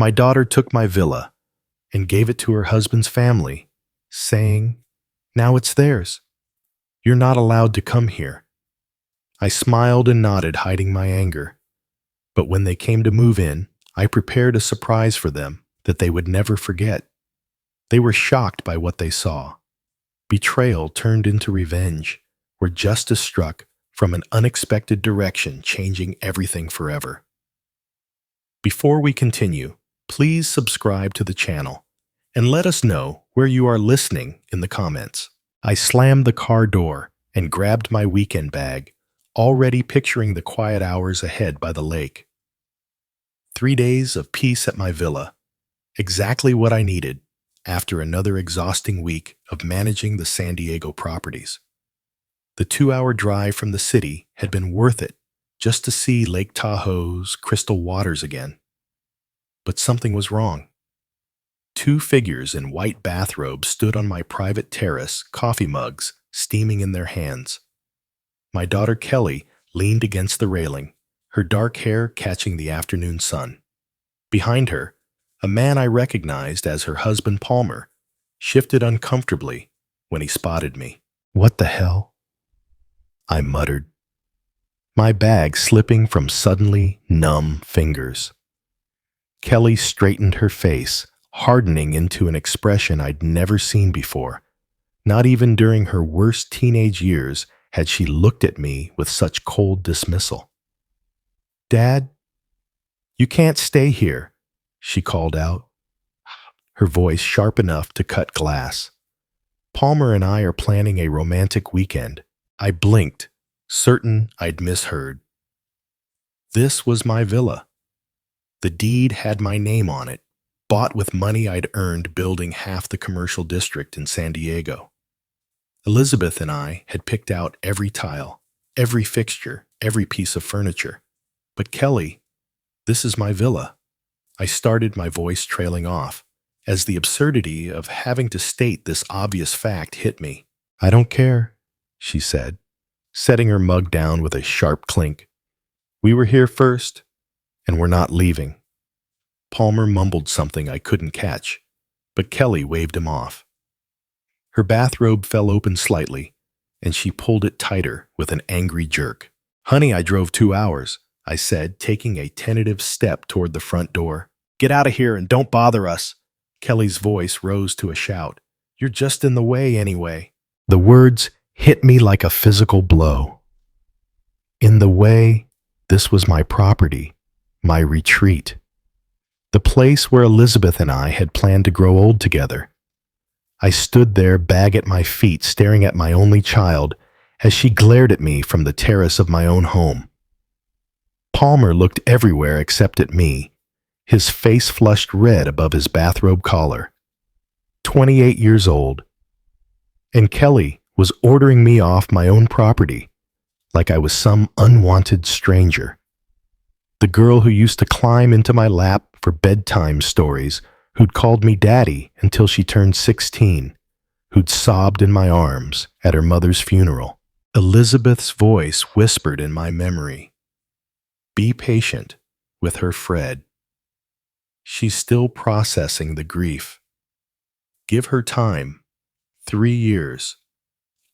My daughter took my villa and gave it to her husband's family, saying, "Now it's theirs. You're not allowed to come here." I smiled and nodded, hiding my anger. But when they came to move in, I prepared a surprise for them that they would never forget. They were shocked by what they saw. Betrayal turned into revenge, where justice struck from an unexpected direction, changing everything forever. Before we continue, please subscribe to the channel and let us know where you are listening in the comments. I slammed the car door and grabbed my weekend bag, already picturing the quiet hours ahead by the lake. 3 days of peace at my villa, exactly what I needed after another exhausting week of managing the San Diego properties. The 2-hour drive from the city had been worth it just to see Lake Tahoe's crystal waters again. But something was wrong. 2 figures in white bathrobes stood on my private terrace, coffee mugs steaming in their hands. My daughter Kelly leaned against the railing, her dark hair catching the afternoon sun. Behind her, a man I recognized as her husband Palmer shifted uncomfortably when he spotted me. "What the hell?" I muttered, my bag slipping from suddenly numb fingers. Kelly straightened her face, hardening into an expression I'd never seen before. Not even during her worst teenage years had she looked at me with such cold dismissal. "Dad, you can't stay here," she called out, her voice sharp enough to cut glass. "Palmer and I are planning a romantic weekend." I blinked, certain I'd misheard. This was my villa. The deed had my name on it, bought with money I'd earned building half the commercial district in San Diego. Elizabeth and I had picked out every tile, every fixture, every piece of furniture. But Kelly, this is my villa. I started, my voice trailing off, as the absurdity of having to state this obvious fact hit me. "I don't care," she said, setting her mug down with a sharp clink. "We were here first, and we're not leaving." Palmer mumbled something I couldn't catch, but Kelly waved him off. Her bathrobe fell open slightly, and she pulled it tighter with an angry jerk. "Honey, I drove 2 hours," I said, taking a tentative step toward the front door. "Get out of here and don't bother us." Kelly's voice rose to a shout. "You're just in the way anyway." The words hit me like a physical blow. In the way, this was my property, my retreat. The place where Elizabeth and I had planned to grow old together. I stood there, bag at my feet, staring at my only child as she glared at me from the terrace of my own home. Palmer looked everywhere except at me, his face flushed red above his bathrobe collar. 28 years old. And Kelly was ordering me off my own property like I was some unwanted stranger. The girl who used to climb into my lap for bedtime stories, who'd called me daddy until she turned 16, who'd sobbed in my arms at her mother's funeral. Elizabeth's voice whispered in my memory, "Be patient with her, Fred. She's still processing the grief. Give her time. 3 years.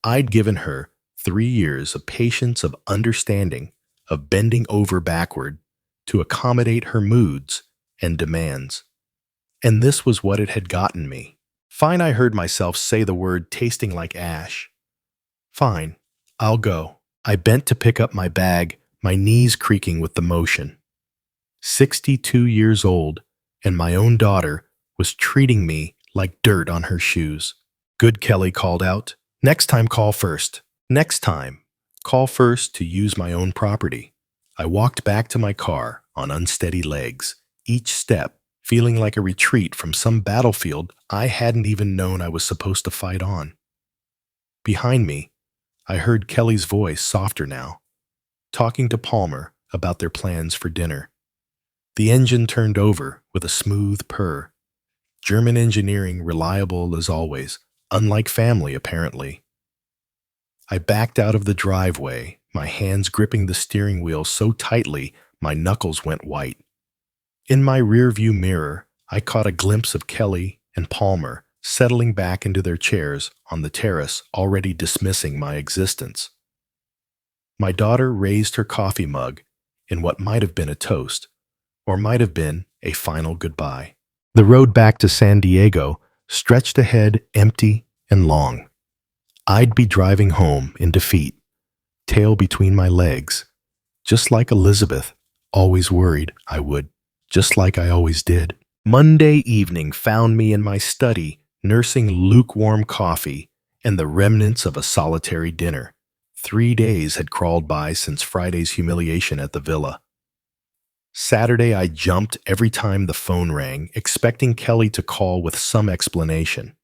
I'd given her 3 years of patience, of understanding, of bending over backward to accommodate her moods and demands. And this was what it had gotten me. Fine, I heard myself say the word tasting like ash. Fine, I'll go. I bent to pick up my bag, my knees creaking with the motion. 62 years old, and my own daughter was treating me like dirt on her shoes. "Good," Kelly called out. "Next time, call first. Next time, call first to use my own property." I walked back to my car on unsteady legs, each step feeling like a retreat from some battlefield I hadn't even known I was supposed to fight on. Behind me, I heard Kelly's voice, softer now, talking to Palmer about their plans for dinner. The engine turned over with a smooth purr. German engineering, reliable as always, unlike family apparently. I backed out of the driveway, my hands gripping the steering wheel so tightly my knuckles went white. In my rearview mirror, I caught a glimpse of Kelly and Palmer settling back into their chairs on the terrace, already dismissing my existence. My daughter raised her coffee mug in what might have been a toast, or might have been a final goodbye. The road back to San Diego stretched ahead empty and long. I'd be driving home in defeat, tail between my legs, just like Elizabeth always worried I would, just like I always did. Monday evening found me in my study, nursing lukewarm coffee and the remnants of a solitary dinner. 3 days had crawled by since Friday's humiliation at the villa. Saturday, I jumped every time the phone rang, expecting Kelly to call with some explanation.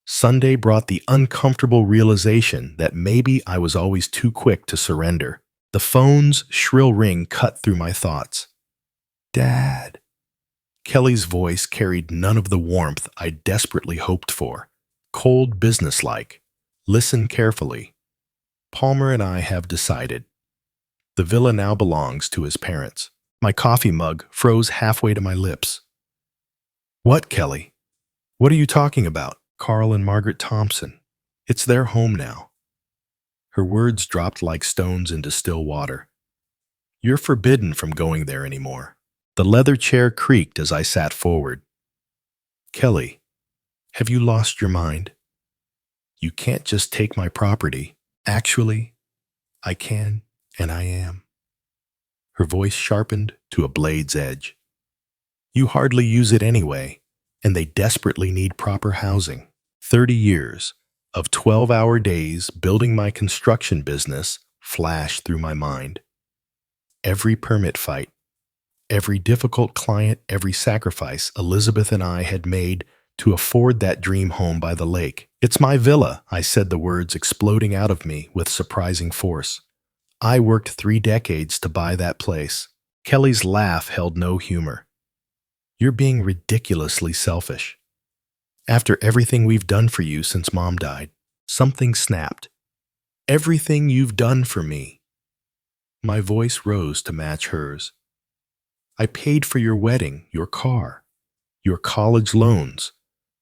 Sunday brought the uncomfortable realization that maybe I was always too quick to surrender. The phone's shrill ring cut through my thoughts. Dad. Kelly's voice carried none of the warmth I desperately hoped for. Cold, businesslike. Listen carefully. Palmer and I have decided. The villa now belongs to his parents. My coffee mug froze halfway to my lips. What, Kelly? What are you talking about? Carl and Margaret Thompson. It's their home now. Her words dropped like stones into still water. You're forbidden from going there anymore. The leather chair creaked as I sat forward. Kelly, have you lost your mind? You can't just take my property. Actually, I can and I am. Her voice sharpened to a blade's edge. You hardly use it anyway, and they desperately need proper housing. 30 years of 12-hour days building my construction business flashed through my mind. Every permit fight, every difficult client, every sacrifice Elizabeth and I had made to afford that dream home by the lake. It's my villa, I said, the words exploding out of me with surprising force. I worked 3 decades to buy that place. Kelly's laugh held no humor. You're being ridiculously selfish. After everything we've done for you since Mom died, something snapped. Everything you've done for me. My voice rose to match hers. I paid for your wedding, your car, your college loans,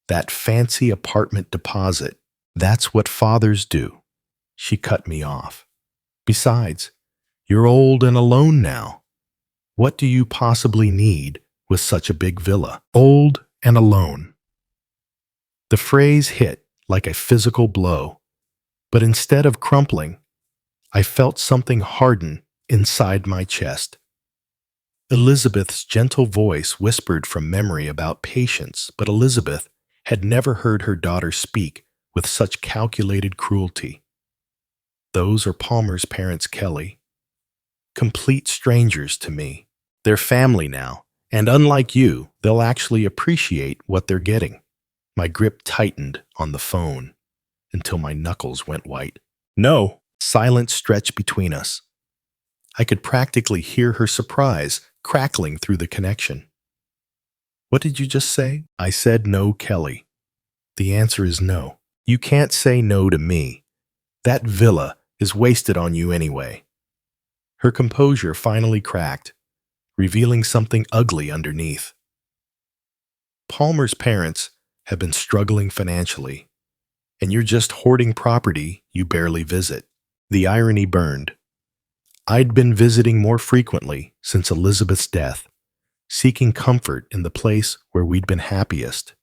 that fancy apartment deposit. That's what fathers do. She cut me off. Besides, you're old and alone now. What do you possibly need with such a big villa? Old and alone. The phrase hit like a physical blow, but instead of crumpling, I felt something harden inside my chest. Elizabeth's gentle voice whispered from memory about patience, but Elizabeth had never heard her daughter speak with such calculated cruelty. Those are Palmer's parents, Kelly. Complete strangers to me. They're family now, and unlike you, they'll actually appreciate what they're getting. My grip tightened on the phone until my knuckles went white. No, silence stretched between us. I could practically hear her surprise crackling through the connection. What did you just say? I said no, Kelly. The answer is no. You can't say no to me. That villa is wasted on you anyway. Her composure finally cracked, revealing something ugly underneath. Palmer's parents have been struggling financially, and you're just hoarding property you barely visit. The irony burned. I'd been visiting more frequently since Elizabeth's death, seeking comfort in the place where we'd been happiest.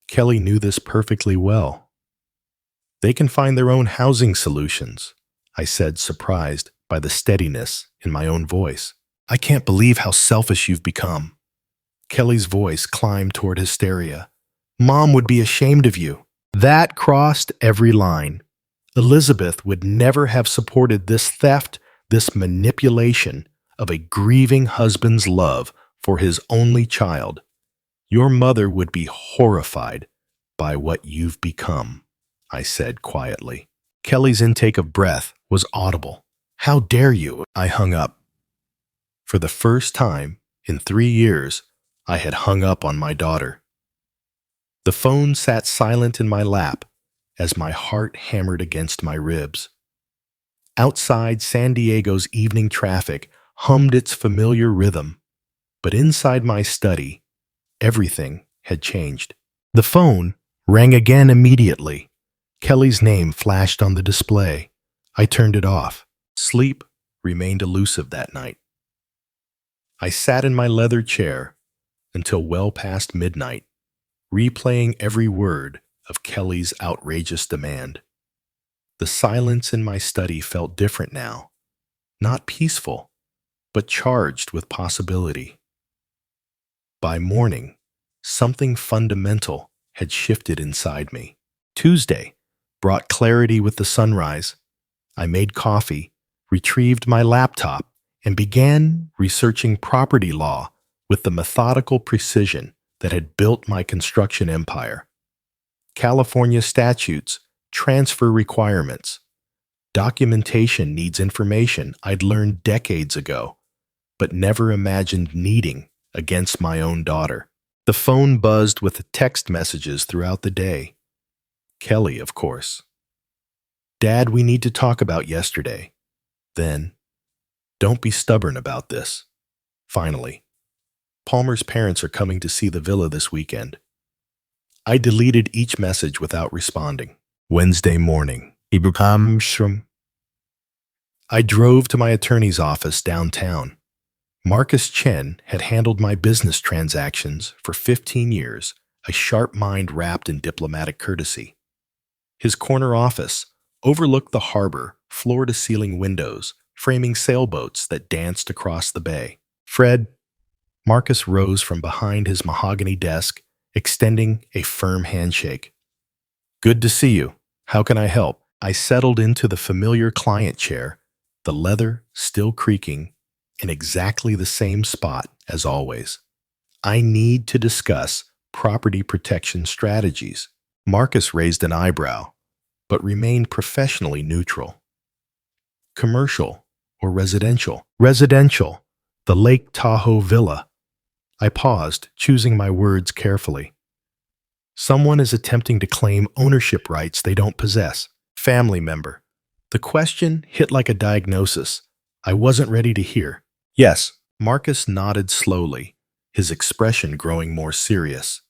Kelly knew this perfectly well. They can find their own housing solutions, I said, surprised by the steadiness in my own voice. I can't believe how selfish you've become. Kelly's voice climbed toward hysteria. Mom would be ashamed of you. That crossed every line. Elizabeth would never have supported this theft, this manipulation of a grieving husband's love for his only child. Your mother would be horrified by what you've become, I said quietly. Kelly's intake of breath was audible. How dare you? I hung up. For the first time in 3 years, I had hung up on my daughter. The phone sat silent in my lap as my heart hammered against my ribs. Outside, San Diego's evening traffic hummed its familiar rhythm. But inside my study, everything had changed. The phone rang again immediately. Kelly's name flashed on the display. I turned it off. Sleep remained elusive that night. I sat in my leather chair until well past midnight, replaying every word of Kelly's outrageous demand. The silence in my study felt different now, not peaceful, but charged with possibility. By morning, something fundamental had shifted inside me. Tuesday brought clarity with the sunrise. I made coffee, retrieved my laptop, and began researching property law with the methodical precision that had built my construction empire. California statutes, transfer requirements, documentation needs information I'd learned decades ago, but never imagined needing against my own daughter. The phone buzzed with text messages throughout the day. Kelly, of course. Dad, we need to talk about yesterday. Then, don't be stubborn about this. Finally, Palmer's parents are coming to see the villa this weekend. I deleted each message without responding. Wednesday morning. I drove to my attorney's office downtown. Marcus Chen had handled my business transactions for 15 years, a sharp mind wrapped in diplomatic courtesy. His corner office overlooked the harbor, floor-to-ceiling windows, framing sailboats that danced across the bay. Fred, Marcus rose from behind his mahogany desk, extending a firm handshake. Good to see you. How can I help? I settled into the familiar client chair, the leather still creaking, in exactly the same spot as always. I need to discuss property protection strategies. Marcus raised an eyebrow, but remained professionally neutral. Commercial or residential? Residential, the Lake Tahoe villa. I paused, choosing my words carefully. Someone is attempting to claim ownership rights they don't possess. Family member. The question hit like a diagnosis I wasn't ready to hear. Yes, Marcus nodded slowly, his expression growing more serious.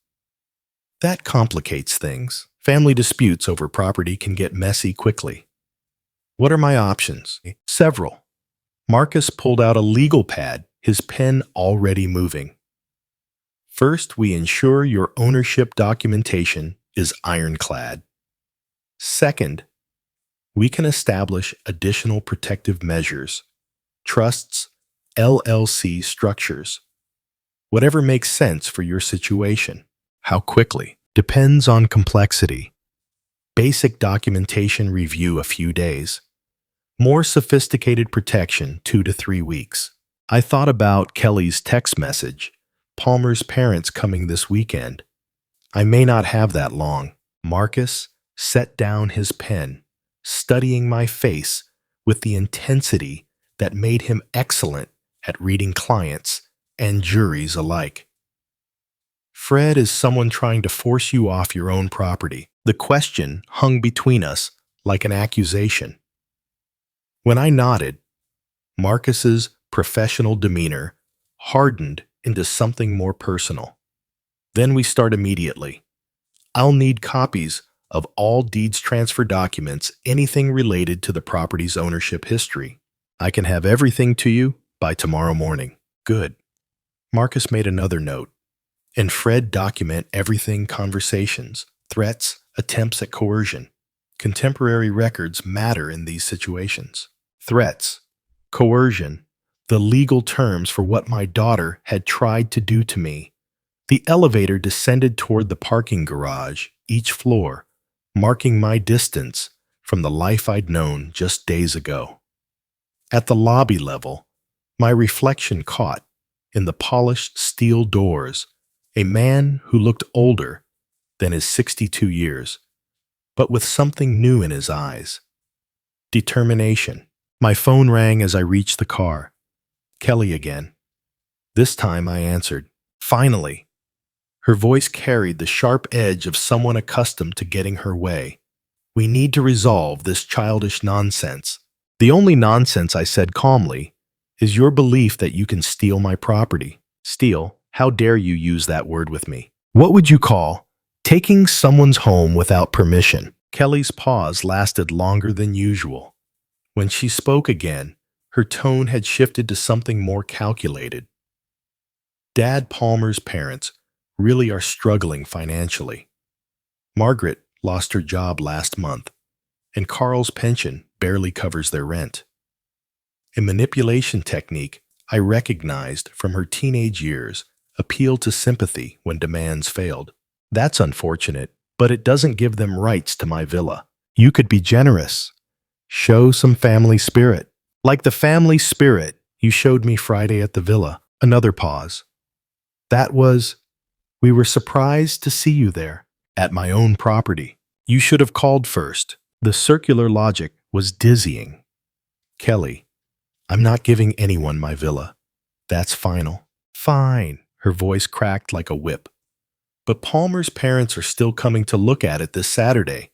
That complicates things. Family disputes over property can get messy quickly. What are my options? Several. Marcus pulled out a legal pad, his pen already moving. First, we ensure your ownership documentation is ironclad. Second, we can establish additional protective measures, trusts, LLC structures, whatever makes sense for your situation. How quickly? Depends on complexity. Basic documentation review a few days. More sophisticated protection 2 to 3 weeks. I thought about Kelly's text message, Palmer's parents coming this weekend. I may not have that long. Marcus set down his pen, studying my face with the intensity that made him excellent at reading clients and juries alike. Fred is someone trying to force you off your own property. The question hung between us like an accusation. When I nodded, Marcus's professional demeanor hardened into something more personal. Then we start immediately. I'll need copies of all deeds transfer documents, anything related to the property's ownership history. I can have everything to you by tomorrow morning. Good. Marcus made another note. And Fred document everything: conversations, threats, attempts at coercion. Contemporary records matter in these situations. Threats, coercion, the legal terms for what my daughter had tried to do to me. The elevator descended toward the parking garage, each floor, marking my distance from the life I'd known just days ago. At the lobby level, my reflection caught, in the polished steel doors, a man who looked older than his 62 years, but with something new in his eyes. Determination. My phone rang as I reached the car. Kelly again. This time I answered. Finally. Her voice carried the sharp edge of someone accustomed to getting her way. We need to resolve this childish nonsense. The only nonsense, I said calmly, is your belief that you can steal my property. Steal, how dare you use that word with me? What would you call taking someone's home without permission? Kelly's pause lasted longer than usual. When she spoke again, her tone had shifted to something more calculated. Dad Palmer's parents really are struggling financially. Margaret lost her job last month, and Carl's pension barely covers their rent. A manipulation technique I recognized from her teenage years appealed to sympathy when demands failed. That's unfortunate, but it doesn't give them rights to my villa. You could be generous. Show some family spirit. Like the family spirit you showed me Friday at the villa. Another pause. We were surprised to see you there, at my own property. You should have called first. The circular logic was dizzying. Kelly, I'm not giving anyone my villa. That's final. Fine. Her voice cracked like a whip. But Palmer's parents are still coming to look at it this Saturday.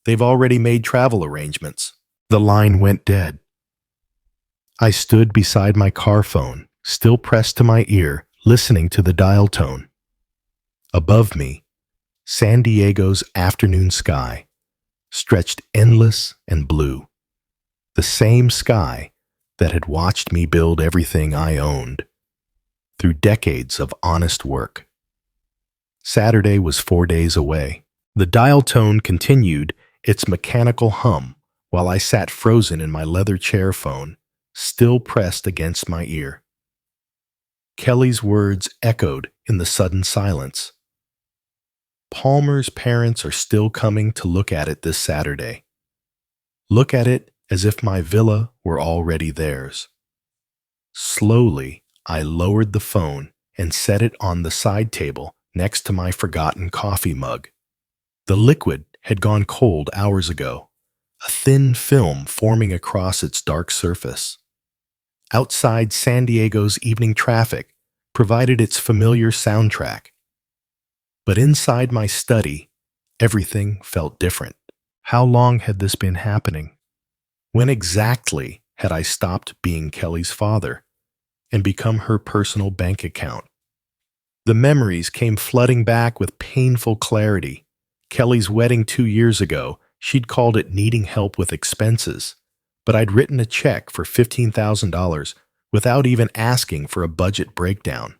They've already made travel arrangements. The line went dead. I stood beside my car phone, still pressed to my ear, listening to the dial tone. Above me, San Diego's afternoon sky stretched endless and blue. The same sky that had watched me build everything I owned through decades of honest work. Saturday was 4 days away. The dial tone continued its mechanical hum while I sat frozen in my leather chair phone, still pressed against my ear. Kelly's words echoed in the sudden silence. Palmer's parents are still coming to look at it this Saturday. Look at it as if my villa were already theirs. Slowly, I lowered the phone and set it on the side table next to my forgotten coffee mug. The liquid had gone cold hours ago, a thin film forming across its dark surface. Outside, San Diego's evening traffic provided its familiar soundtrack. But inside my study, everything felt different. How long had this been happening? When exactly had I stopped being Kelly's father and become her personal bank account? The memories came flooding back with painful clarity. Kelly's wedding 2 years ago, she'd called it needing help with expenses, but I'd written a check for $15,000 without even asking for a budget breakdown.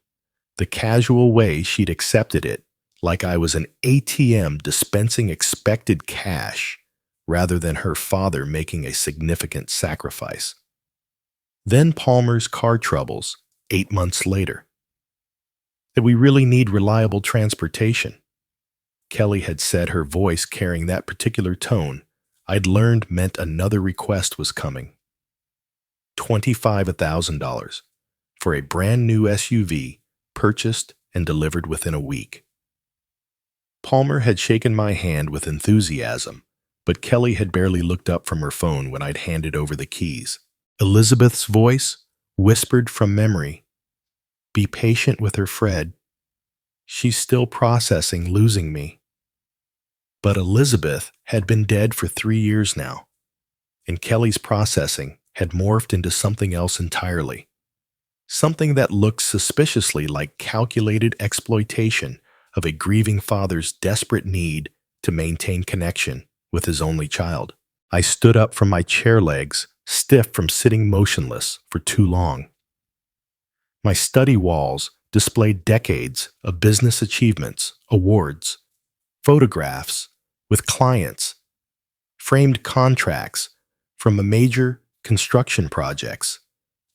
The casual way she'd accepted it, like I was an ATM dispensing expected cash, rather than her father making a significant sacrifice. Then Palmer's car troubles, 8 months later. That we really need reliable transportation. Kelly had said, her voice carrying that particular tone I'd learned meant another request was coming. $25,000 for a brand new SUV purchased and delivered within a week. Palmer had shaken my hand with enthusiasm, but Kelly had barely looked up from her phone when I'd handed over the keys. Elizabeth's voice whispered from memory, "Be patient with her, Fred. She's still processing losing me." But Elizabeth had been dead for 3 years now, and Kelly's processing had morphed into something else entirely. Something that looked suspiciously like calculated exploitation of a grieving father's desperate need to maintain connection with his only child. I stood up from my chair legs, stiff from sitting motionless for too long. My study walls displayed decades of business achievements, awards, photographs with clients, framed contracts from major construction projects,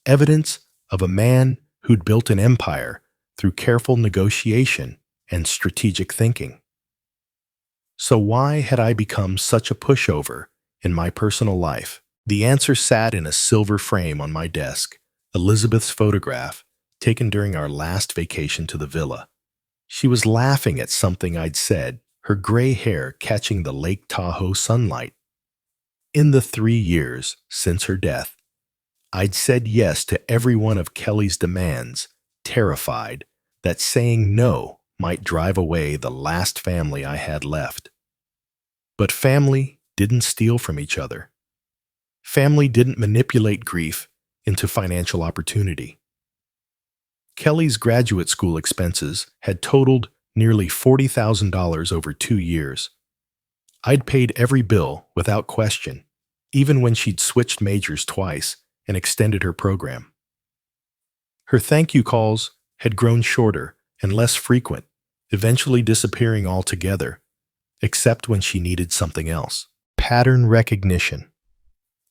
evidence of a man who'd built an empire through careful negotiation and strategic thinking. So why had I become such a pushover in my personal life? The answer sat in a silver frame on my desk, Elizabeth's photograph taken during our last vacation to the villa. She was laughing at something I'd said, her gray hair catching the Lake Tahoe sunlight. In the 3 years since her death, I'd said yes to every one of Kelly's demands, terrified that saying no might drive away the last family I had left. But family didn't steal from each other. Family didn't manipulate grief into financial opportunity. Kelly's graduate school expenses had totaled nearly $40,000 over 2 years. I'd paid every bill without question, even when she'd switched majors twice and extended her program. Her thank you calls had grown shorter and less frequent, eventually disappearing altogether, except when she needed something else. Pattern recognition,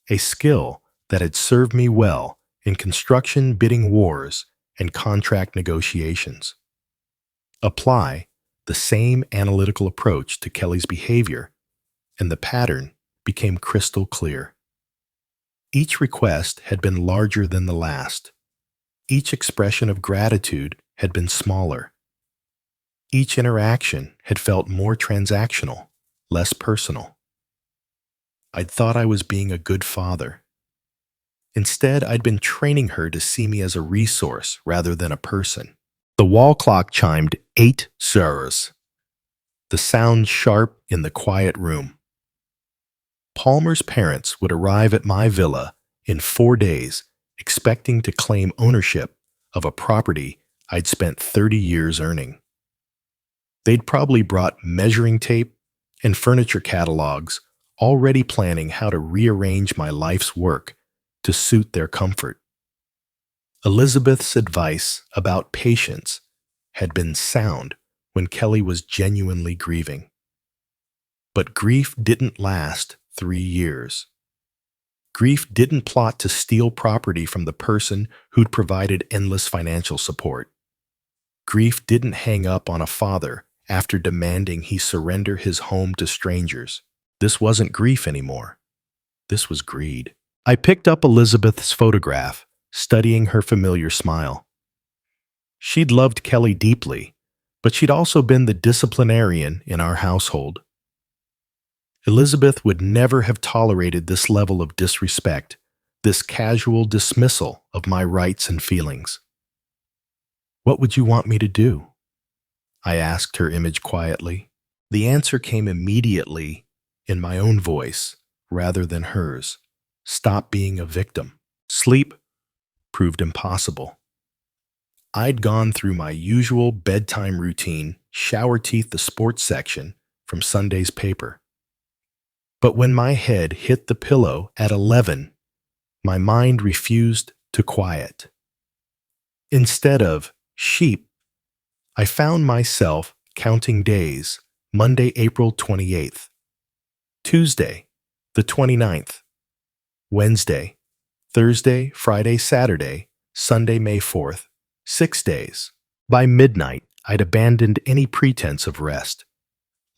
a skill that had served me well in construction bidding wars and contract negotiations. Apply the same analytical approach to Kelly's behavior, and the pattern became crystal clear. Each request had been larger than the last. Each expression of gratitude had been smaller. Each interaction had felt more transactional, less personal. I'd thought I was being a good father. Instead, I'd been training her to see me as a resource rather than a person. The wall clock chimed 8 hours, the sound sharp in the quiet room. Palmer's parents would arrive at my villa in 4 days, expecting to claim ownership of a property I'd spent 30 years earning. They'd probably brought measuring tape and furniture catalogs, already planning how to rearrange my life's work to suit their comfort. Elizabeth's advice about patience had been sound when Kelly was genuinely grieving. But grief didn't last 3 years. Grief didn't plot to steal property from the person who'd provided endless financial support. Grief didn't hang up on a father after demanding he surrender his home to strangers. This wasn't grief anymore. This was greed. I picked up Elizabeth's photograph, studying her familiar smile. She'd loved Kelly deeply, but she'd also been the disciplinarian in our household. Elizabeth would never have tolerated this level of disrespect, this casual dismissal of my rights and feelings. "What would you want me to do?" I asked her image quietly. The answer came immediately in my own voice rather than hers. Stop being a victim. Sleep proved impossible. I'd gone through my usual bedtime routine, shower teeth the sports section from Sunday's paper. But when my head hit the pillow at 11, my mind refused to quiet. Instead of sheep, I found myself counting days. Monday, April 28th. Tuesday, the 29th. Wednesday, Thursday, Friday, Saturday, Sunday, May 4th. 6 days. By midnight, I'd abandoned any pretense of rest.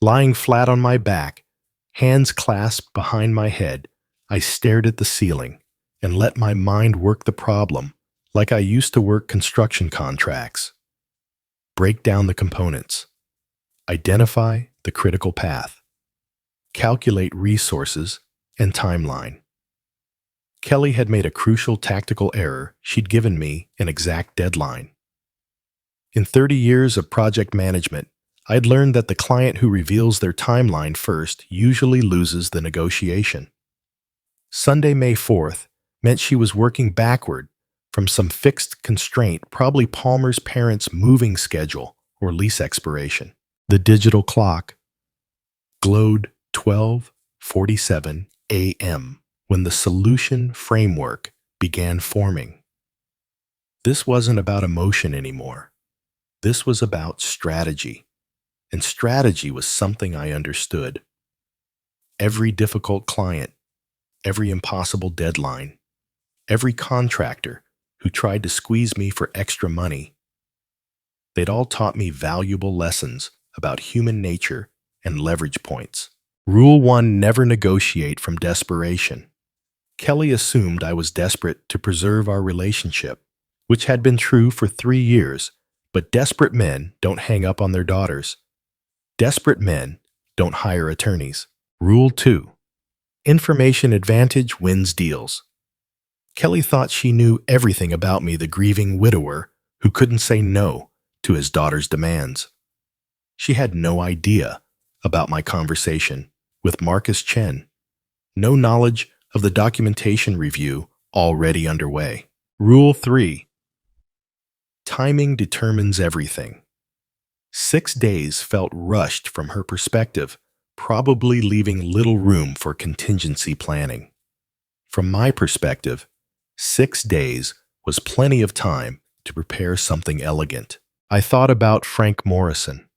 Lying flat on my back, hands clasped behind my head, I stared at the ceiling and let my mind work the problem like I used to work construction contracts. Break down the components. Identify the critical path. Calculate resources and timeline. Kelly had made a crucial tactical error. She'd given me an exact deadline. In 30 years of project management, I'd learned that the client who reveals their timeline first usually loses the negotiation. Sunday, May 4th meant she was working backward from some fixed constraint, probably Palmer's parents' moving schedule or lease expiration. The digital clock glowed 12:47 a.m. when the solution framework began forming. This wasn't about emotion anymore. This was about strategy. And strategy was something I understood. Every difficult client, every impossible deadline, every contractor who tried to squeeze me for extra money, they'd all taught me valuable lessons about human nature and leverage points. Rule 1: never negotiate from desperation. Kelly assumed I was desperate to preserve our relationship, which had been true for 3 years, but desperate men don't hang up on their daughters. Desperate men don't hire attorneys. Rule 2: information advantage wins deals. Kelly thought she knew everything about me, the grieving widower who couldn't say no to his daughter's demands. She had no idea about my conversation with Marcus Chen, no knowledge of the documentation review already underway. Rule 3: Timing determines everything. 6 days felt rushed from her perspective, probably leaving little room for contingency planning. From my perspective, 6 days was plenty of time to prepare something elegant. I thought about Frank Morrison,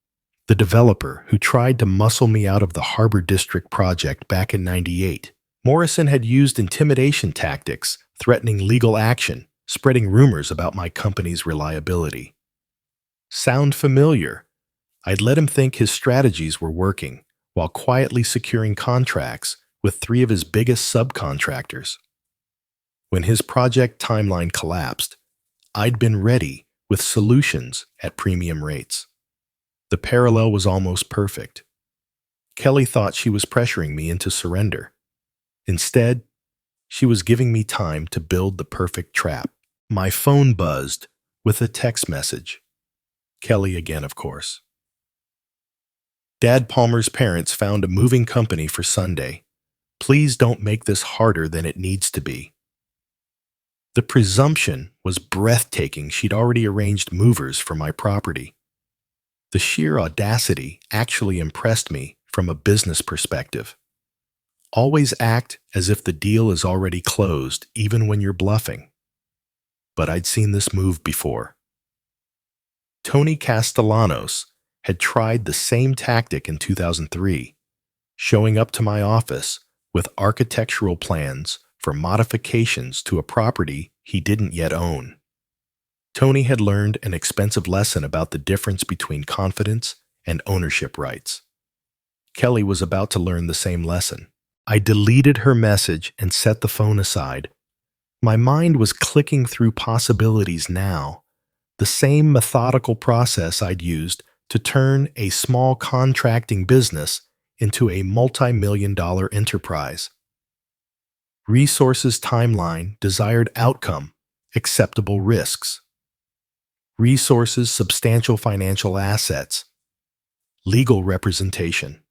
the developer who tried to muscle me out of the Harbor District project back in '98. Morrison had used intimidation tactics, threatening legal action, spreading rumors about my company's reliability. Sound familiar? I'd let him think his strategies were working, while quietly securing contracts with 3 of his biggest subcontractors. When his project timeline collapsed, I'd been ready with solutions at premium rates. The parallel was almost perfect. Kelly thought she was pressuring me into surrender. Instead, she was giving me time to build the perfect trap. My phone buzzed with a text message. Kelly again, of course. Dad Palmer's parents found a moving company for Sunday. Please don't make this harder than it needs to be. The presumption was breathtaking. She'd already arranged movers for my property. The sheer audacity actually impressed me from a business perspective. Always act as if the deal is already closed, even when you're bluffing. But I'd seen this move before. Tony Castellanos had tried the same tactic in 2003, showing up to my office with architectural plans for modifications to a property he didn't yet own. Tony had learned an expensive lesson about the difference between confidence and ownership rights. Kelly was about to learn the same lesson. I deleted her message and set the phone aside. My mind was clicking through possibilities now, the same methodical process I'd used to turn a small contracting business into a multi-million-dollar enterprise. Resources timeline, desired outcome, acceptable risks. Resources, substantial financial assets. Legal representation.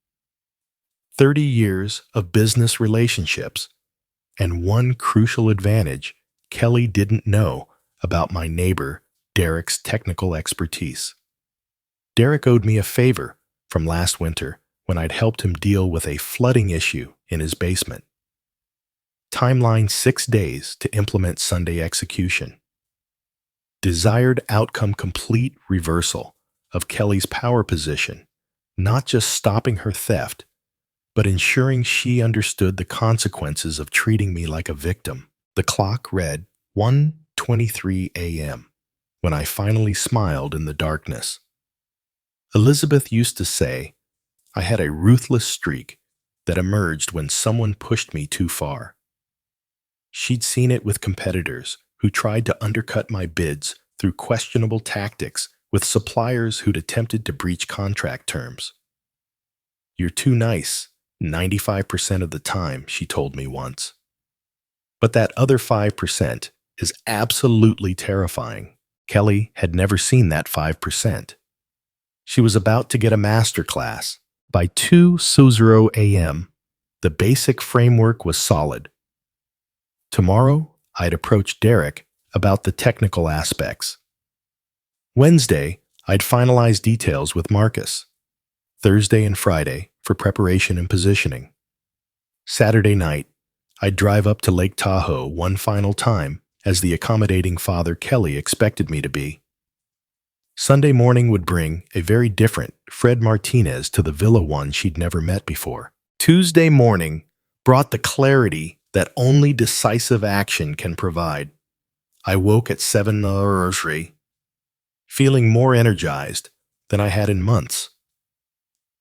30 years of business relationships, and one crucial advantage Kelly didn't know about my neighbor Derek's technical expertise. Derek owed me a favor from last winter when I'd helped him deal with a flooding issue in his basement. Timeline 6 days to implement Sunday execution. Desired outcome complete reversal of Kelly's power position, not just stopping her theft, but ensuring she understood the consequences of treating me like a victim. The clock read 1:23 a.m. when I finally smiled in the darkness. Elizabeth used to say I had a ruthless streak that emerged when someone pushed me too far. She'd seen it with competitors who tried to undercut my bids through questionable tactics with suppliers who'd attempted to breach contract terms. "You're too nice 95% of the time," she told me once. But that other 5% is absolutely terrifying. Kelly had never seen that 5%. She was about to get a master class. By 2:00 a.m., the basic framework was solid. Tomorrow, I'd approach Derek about the technical aspects. Wednesday, I'd finalize details with Marcus. Thursday and Friday for preparation and positioning. Saturday night, I'd drive up to Lake Tahoe one final time as the accommodating father Kelly expected me to be. Sunday morning would bring a very different Fred Martinez to the villa, one she'd never met before. Tuesday morning brought the clarity that only decisive action can provide. I woke at 7:00, feeling more energized than I had in months.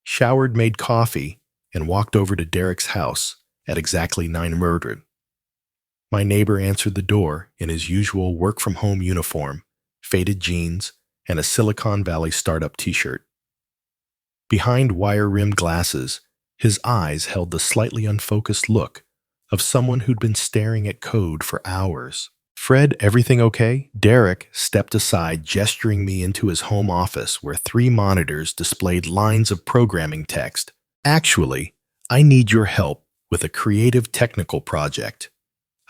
Showered, made coffee, and walked over to Derek's house at exactly 9:00. My neighbor answered the door in his usual work-from-home uniform, faded jeans, and a Silicon Valley startup t-shirt. Behind wire-rimmed glasses, his eyes held the slightly unfocused look of someone who'd been staring at code for hours. "Fred, everything okay?" Derek stepped aside, gesturing me into his home office where 3 monitors displayed lines of programming text. "Actually, I need your help with a creative technical project.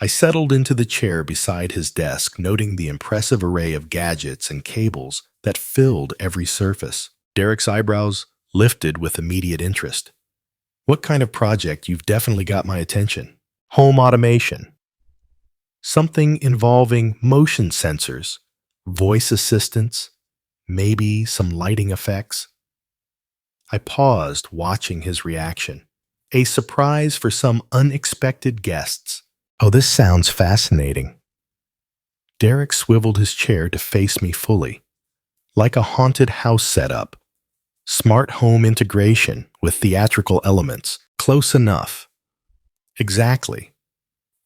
I settled into the chair beside his desk, noting the impressive array of gadgets and cables that filled every surface. Derek's eyebrows lifted with immediate interest. What kind of project? You've definitely got my attention. Home automation. Something involving motion sensors, voice assistants, maybe some lighting effects. I paused, watching his reaction. A surprise for some unexpected guests. Oh, this sounds fascinating. Derek swiveled his chair to face me fully, like a haunted house setup. Smart home integration with theatrical elements. Close enough. Exactly.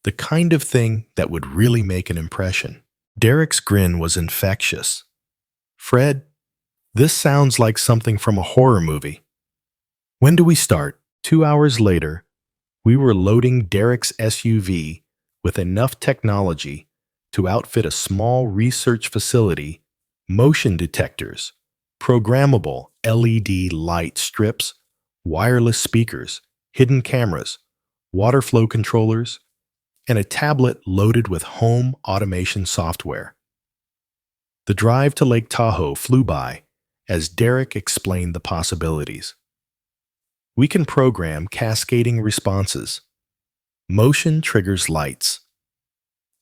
The kind of thing that would really make an impression. Derek's grin was infectious. Fred, this sounds like something from a horror movie. When do we start? 2 hours later, we were loading Derek's SUV with enough technology to outfit a small research facility, motion detectors, programmable LED light strips, wireless speakers, hidden cameras, water flow controllers, and a tablet loaded with home automation software. The drive to Lake Tahoe flew by as Derek explained the possibilities. We can program cascading responses. Motion triggers lights.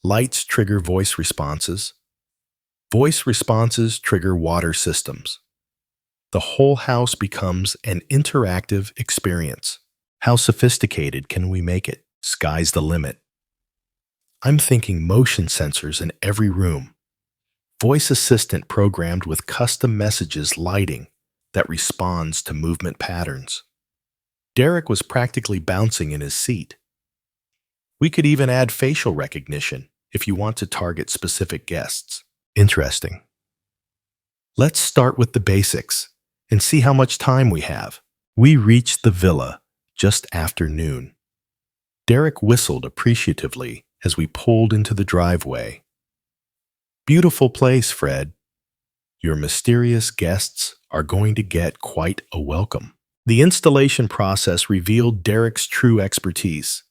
Lights trigger voice responses. Voice responses trigger water systems. The whole house becomes an interactive experience. How sophisticated can we make it? Sky's the limit. I'm thinking motion sensors in every room. Voice assistant programmed with custom messages lighting that responds to movement patterns. Derek was practically bouncing in his seat. We could even add facial recognition if you want to target specific guests. Interesting. Let's start with the basics and see how much time we have. We reached the villa just after noon. Derek whistled appreciatively as we pulled into the driveway. Beautiful place, Fred. Your mysterious guests are going to get quite a welcome. The installation process revealed Derek's true expertise.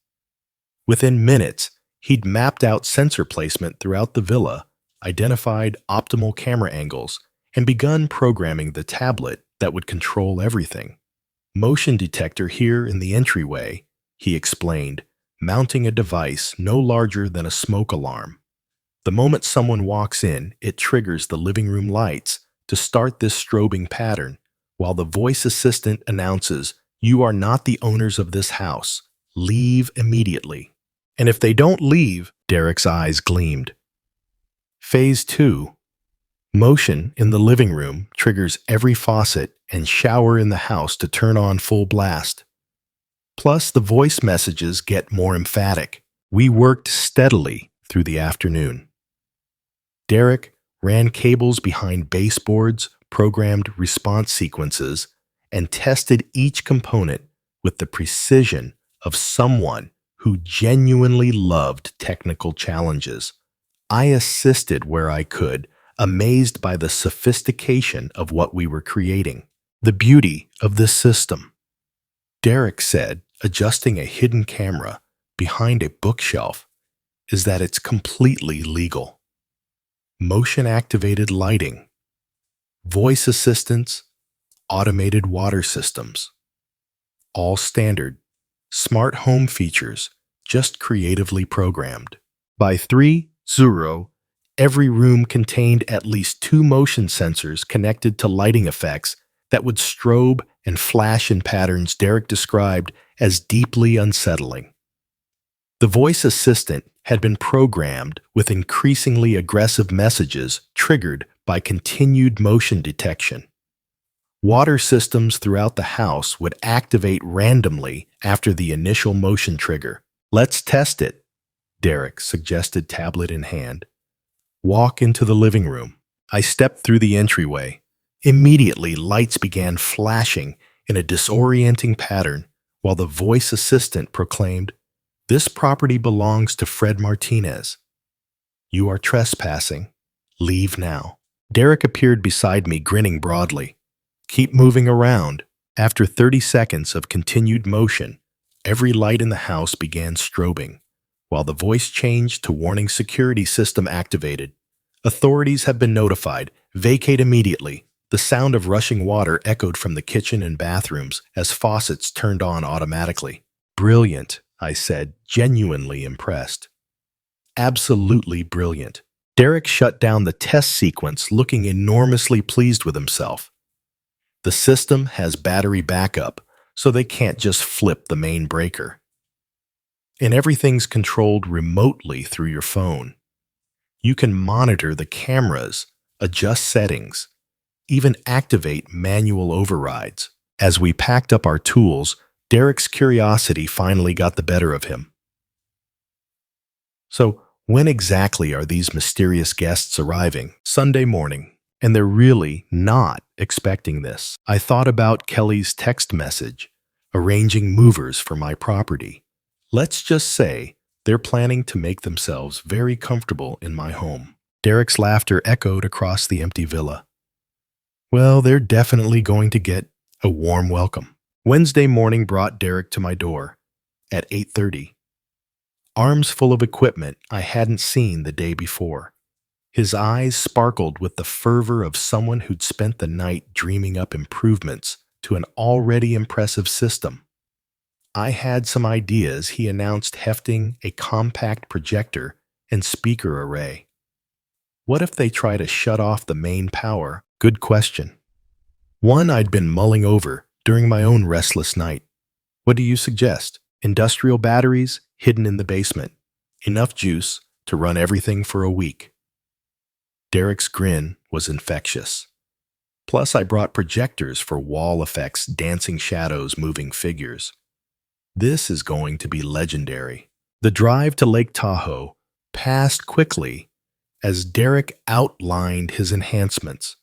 Within minutes, he'd mapped out sensor placement throughout the villa, identified optimal camera angles, and begun programming the tablet that would control everything. Motion detector here in the entryway, he explained, mounting a device no larger than a smoke alarm. The moment someone walks in, it triggers the living room lights to start this strobing pattern, while the voice assistant announces, "You are not the owners of this house. Leave immediately." And if they don't leave, Derek's eyes gleamed. Phase 2. Motion in the living room triggers every faucet and shower in the house to turn on full blast. Plus, the voice messages get more emphatic. We worked steadily through the afternoon. Derek ran cables behind baseboards, programmed response sequences, and tested each component with the precision of someone who genuinely loved technical challenges. I assisted where I could, amazed by the sophistication of what we were creating. The beauty of this system, Derek said, adjusting a hidden camera behind a bookshelf, is that it's completely legal. Motion-activated lighting, voice assistants, automated water systems. All standard, smart home features, just creatively programmed. By 3.0, every room contained at least 2 motion sensors connected to lighting effects that would strobe and flash in patterns Derek described as deeply unsettling. The voice assistant had been programmed with increasingly aggressive messages triggered by continued motion detection. Water systems throughout the house would activate randomly after the initial motion trigger. Let's test it, Derek suggested, tablet in hand. Walk into the living room. I stepped through the entryway. Immediately, lights began flashing in a disorienting pattern while the voice assistant proclaimed, "This property belongs to Fred Martinez. You are trespassing. Leave now." Derek appeared beside me, grinning broadly. Keep moving around. After 30 seconds of continued motion, every light in the house began strobing, while the voice changed to warning security system activated. Authorities have been notified. Vacate immediately. The sound of rushing water echoed from the kitchen and bathrooms as faucets turned on automatically. Brilliant, I said, genuinely impressed. Absolutely brilliant. Derek shut down the test sequence, looking enormously pleased with himself. The system has battery backup, so they can't just flip the main breaker. And everything's controlled remotely through your phone. You can monitor the cameras, adjust settings, even activate manual overrides. As we packed up our tools, Derek's curiosity finally got the better of him. So, when exactly are these mysterious guests arriving? Sunday morning, and they're really not expecting this. I thought about Kelly's text message, arranging movers for my property. Let's just say they're planning to make themselves very comfortable in my home. Derek's laughter echoed across the empty villa. Well, they're definitely going to get a warm welcome. Wednesday morning brought Derek to my door at 8:30. Arms full of equipment I hadn't seen the day before. His eyes sparkled with the fervor of someone who'd spent the night dreaming up improvements to an already impressive system. I had some ideas, he announced, hefting a compact projector and speaker array. What if they try to shut off the main power? Good question. One I'd been mulling over during my own restless night. What do you suggest? Industrial batteries hidden in the basement. Enough juice to run everything for a week. Derek's grin was infectious. Plus, I brought projectors for wall effects, dancing shadows, moving figures. This is going to be legendary. The drive to Lake Tahoe passed quickly as Derek outlined his enhancements.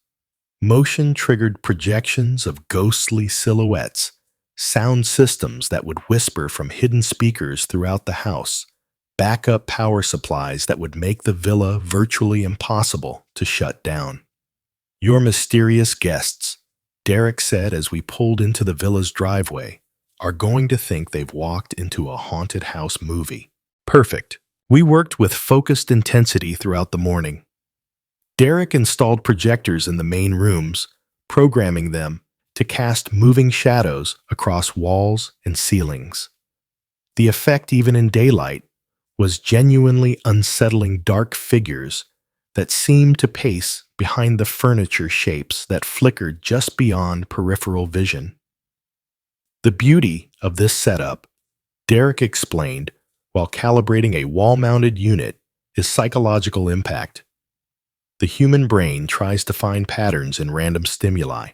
Motion-triggered projections of ghostly silhouettes, sound systems that would whisper from hidden speakers throughout the house, backup power supplies that would make the villa virtually impossible to shut down. Your mysterious guests, Derek said as we pulled into the villa's driveway, are going to think they've walked into a haunted house movie. Perfect. We worked with focused intensity throughout the morning. Derek installed projectors in the main rooms, programming them to cast moving shadows across walls and ceilings. The effect, even in daylight, was genuinely unsettling dark figures that seemed to pace behind the furniture shapes that flickered just beyond peripheral vision. The beauty of this setup, Derek explained while calibrating a wall-mounted unit, is psychological impact. The human brain tries to find patterns in random stimuli.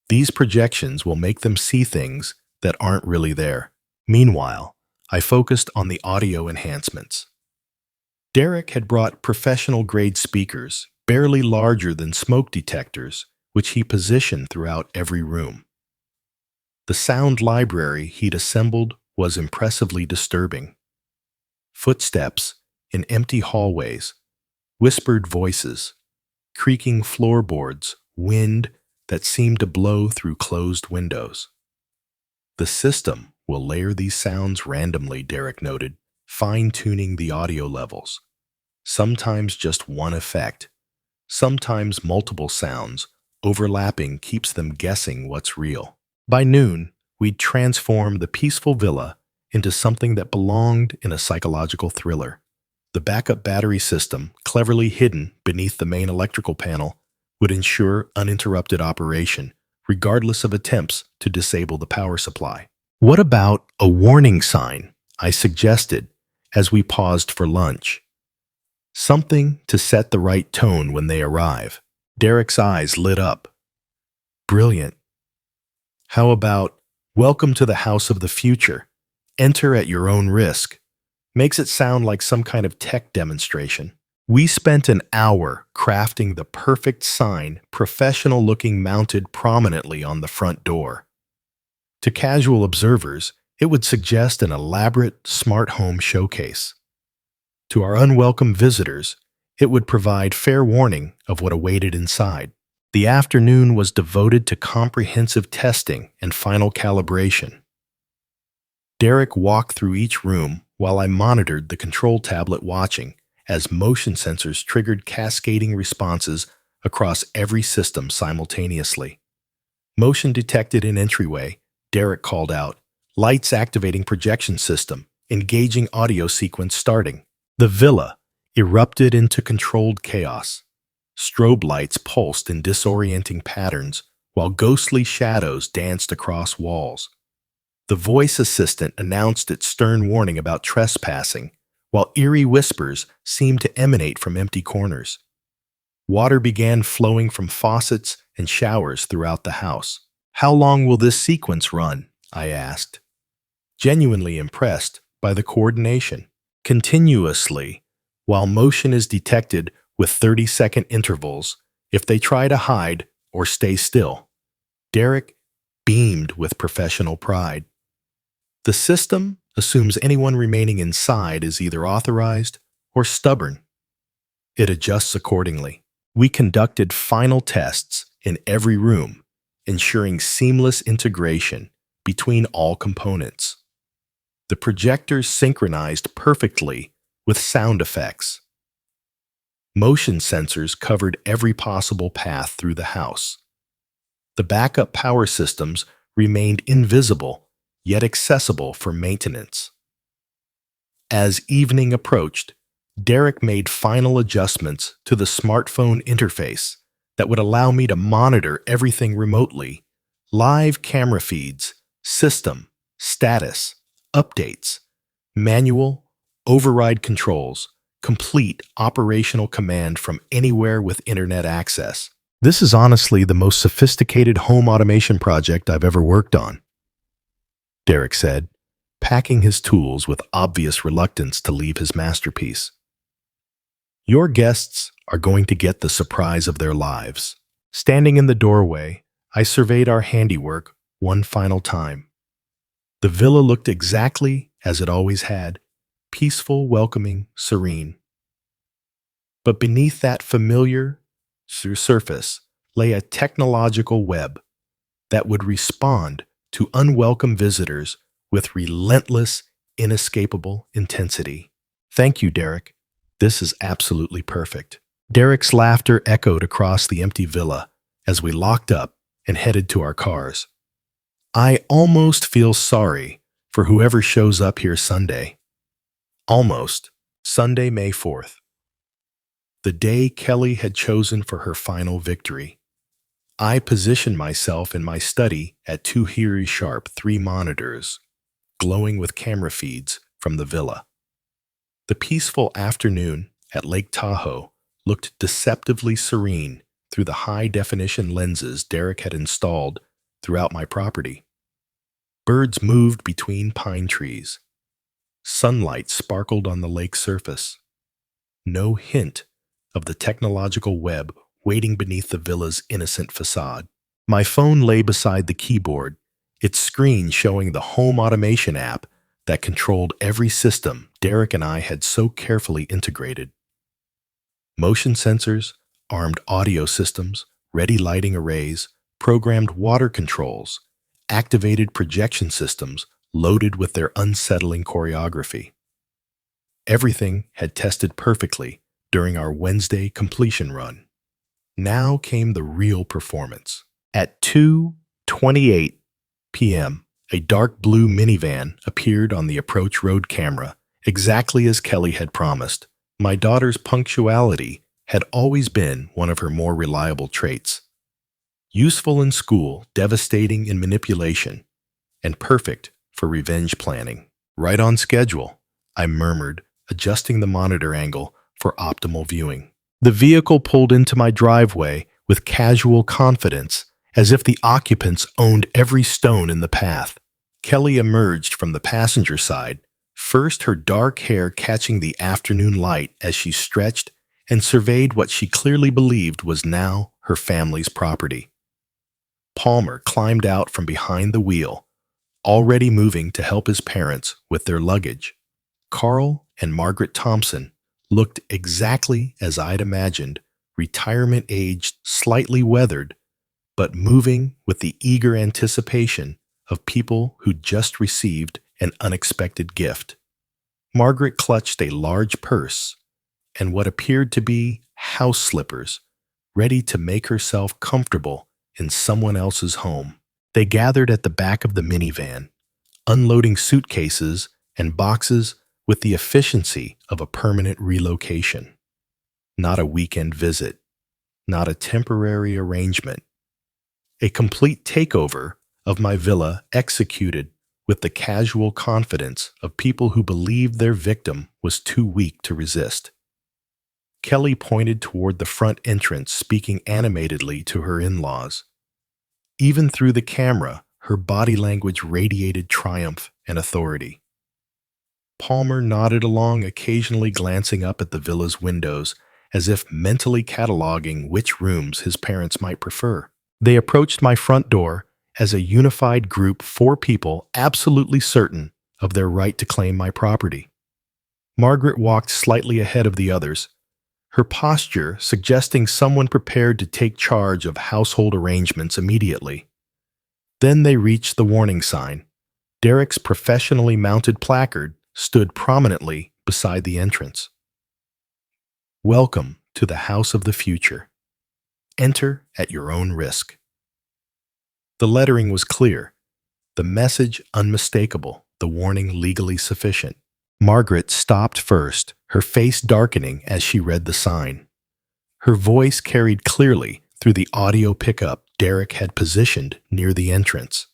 These projections will make them see things that aren't really there. Meanwhile, I focused on the audio enhancements. Derek had brought professional-grade speakers, barely larger than smoke detectors, which he positioned throughout every room. The sound library he'd assembled was impressively disturbing. Footsteps in empty hallways, whispered voices, creaking floorboards, wind that seemed to blow through closed windows. The system will layer these sounds randomly, Derek noted, fine-tuning the audio levels. Sometimes just one effect, sometimes multiple sounds, overlapping keeps them guessing what's real. By noon, we'd transform the peaceful villa into something that belonged in a psychological thriller. The backup battery system, cleverly hidden beneath the main electrical panel, would ensure uninterrupted operation, regardless of attempts to disable the power supply. What about a warning sign? I suggested as we paused for lunch. Something to set the right tone when they arrive. Derek's eyes lit up. Brilliant. How about, "Welcome to the house of the future. Enter at your own risk." Makes it sound like some kind of tech demonstration. We spent an hour crafting the perfect sign, professional-looking, mounted prominently on the front door. To casual observers, it would suggest an elaborate smart home showcase. To our unwelcome visitors, it would provide fair warning of what awaited inside. The afternoon was devoted to comprehensive testing and final calibration. Derek walked through each room while I monitored the control tablet watching as motion sensors triggered cascading responses across every system simultaneously. Motion detected in entryway, Derek called out. Lights activating projection system, engaging audio sequence starting. The villa erupted into controlled chaos. Strobe lights pulsed in disorienting patterns, while ghostly shadows danced across walls. The voice assistant announced its stern warning about trespassing, while eerie whispers seemed to emanate from empty corners. Water began flowing from faucets and showers throughout the house. How long will this sequence run? I asked, genuinely impressed by the coordination. Continuously, while motion is detected with 30-second intervals if they try to hide or stay still. Derek beamed with professional pride. The system assumes anyone remaining inside is either authorized or stubborn. It adjusts accordingly. We conducted final tests in every room, ensuring seamless integration between all components. The projectors synchronized perfectly with sound effects. Motion sensors covered every possible path through the house. The backup power systems remained invisible, yet accessible for maintenance. As evening approached, Derek made final adjustments to the smartphone interface that would allow me to monitor everything remotely: live camera feeds, system, status, updates, manual, override controls, complete operational command from anywhere with internet access. This is honestly the most sophisticated home automation project I've ever worked on, Derek said, packing his tools with obvious reluctance to leave his masterpiece. Your guests are going to get the surprise of their lives. Standing in the doorway, I surveyed our handiwork one final time. The villa looked exactly as it always had: peaceful, welcoming, serene. But beneath that familiar surface lay a technological web that would respond to unwelcome visitors with relentless, inescapable intensity. Thank you, Derek. This is absolutely perfect. Derek's laughter echoed across the empty villa as we locked up and headed to our cars. I almost feel sorry for whoever shows up here Sunday. Almost. Sunday, May 4th. The day Kelly had chosen for her final victory. I positioned myself in my study at 2 Hiri Sharp 3 monitors, glowing with camera feeds from the villa. The peaceful afternoon at Lake Tahoe looked deceptively serene through the high-definition lenses Derek had installed throughout my property. Birds moved between pine trees. Sunlight sparkled on the lake's surface. No hint of the technological web waiting beneath the villa's innocent facade. My phone lay beside the keyboard, its screen showing the home automation app that controlled every system Derek and I had so carefully integrated. Motion sensors, armed audio systems, ready lighting arrays, programmed water controls, activated projection systems loaded with their unsettling choreography. Everything had tested perfectly during our Wednesday completion run. Now came the real performance. At 2:28 p.m., a dark blue minivan appeared on the approach road camera, exactly as Kelly had promised. My daughter's punctuality had always been one of her more reliable traits. Useful in school, devastating in manipulation, and perfect for revenge planning. Right on schedule, I murmured, adjusting the monitor angle for optimal viewing. The vehicle pulled into my driveway with casual confidence, as if the occupants owned every stone in the path. Kelly emerged from the passenger side, first her dark hair catching the afternoon light as she stretched and surveyed what she clearly believed was now her family's property. Palmer climbed out from behind the wheel, already moving to help his parents with their luggage. Carl and Margaret Thompson looked exactly as I'd imagined, retirement-aged, slightly weathered, but moving with the eager anticipation of people who'd just received an unexpected gift. Margaret clutched a large purse and what appeared to be house slippers, ready to make herself comfortable in someone else's home. They gathered at the back of the minivan, unloading suitcases and boxes with the efficiency of a permanent relocation. Not a weekend visit, not a temporary arrangement. A complete takeover of my villa executed with the casual confidence of people who believed their victim was too weak to resist. Kelly pointed toward the front entrance, speaking animatedly to her in-laws. Even through the camera, her body language radiated triumph and authority. Palmer nodded along, occasionally glancing up at the villa's windows, as if mentally cataloging which rooms his parents might prefer. They approached my front door as a unified group, 4 people absolutely certain of their right to claim my property. Margaret walked slightly ahead of the others, her posture suggesting someone prepared to take charge of household arrangements immediately. Then they reached the warning sign. Derek's professionally mounted placard stood prominently beside the entrance. Welcome to the house of the future. Enter at your own risk. The lettering was clear, the message unmistakable, the warning legally sufficient. Margaret stopped first, her face darkening as she read the sign. Her voice carried clearly through the audio pickup Derek had positioned near the entrance.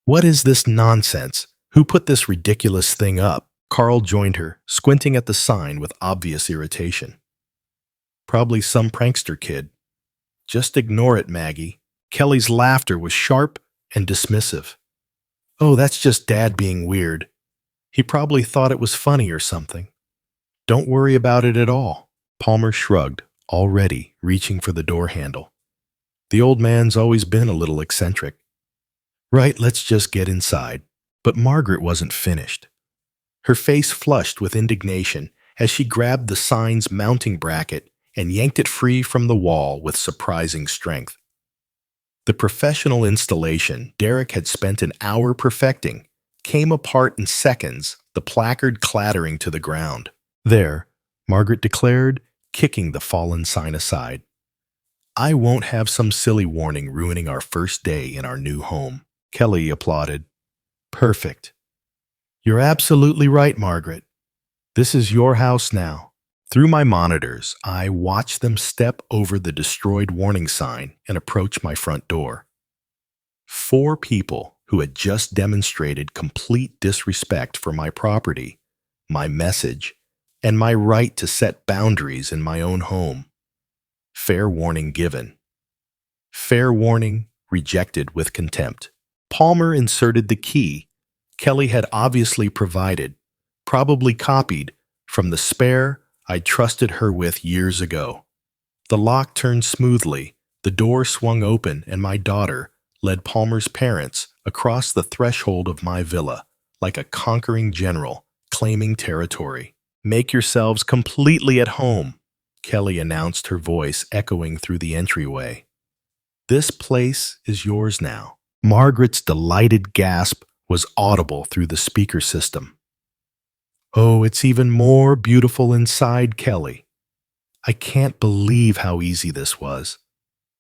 What is this nonsense? Who put this ridiculous thing up? Carl joined her, squinting at the sign with obvious irritation. Probably some prankster kid. Just ignore it, Maggie. Kelly's laughter was sharp and dismissive. Oh, that's just Dad being weird. He probably thought it was funny or something. Don't worry about it at all. Palmer shrugged, already reaching for the door handle. The old man's always been a little eccentric. Right, let's just get inside. But Margaret wasn't finished. Her face flushed with indignation as she grabbed the sign's mounting bracket and yanked it free from the wall with surprising strength. The professional installation Derek had spent an hour perfecting came apart in seconds, the placard clattering to the ground. There, Margaret declared, kicking the fallen sign aside. I won't have some silly warning ruining our first day in our new home. Kelly applauded. Perfect. You're absolutely right, Margaret. This is your house now. Through my monitors, I watched them step over the destroyed warning sign and approach my front door. 4 people who had just demonstrated complete disrespect for my property, my message, and my right to set boundaries in my own home. Fair warning given. Fair warning rejected with contempt. Palmer inserted the key Kelly had obviously provided, probably copied from the spare I'd trusted her with years ago. The lock turned smoothly, the door swung open, and my daughter led Palmer's parents across the threshold of my villa like a conquering general claiming territory. Make yourselves completely at home, Kelly announced, her voice echoing through the entryway. This place is yours now. Margaret's delighted gasp was audible through the speaker system. Oh, it's even more beautiful inside, Kelly. I can't believe how easy this was.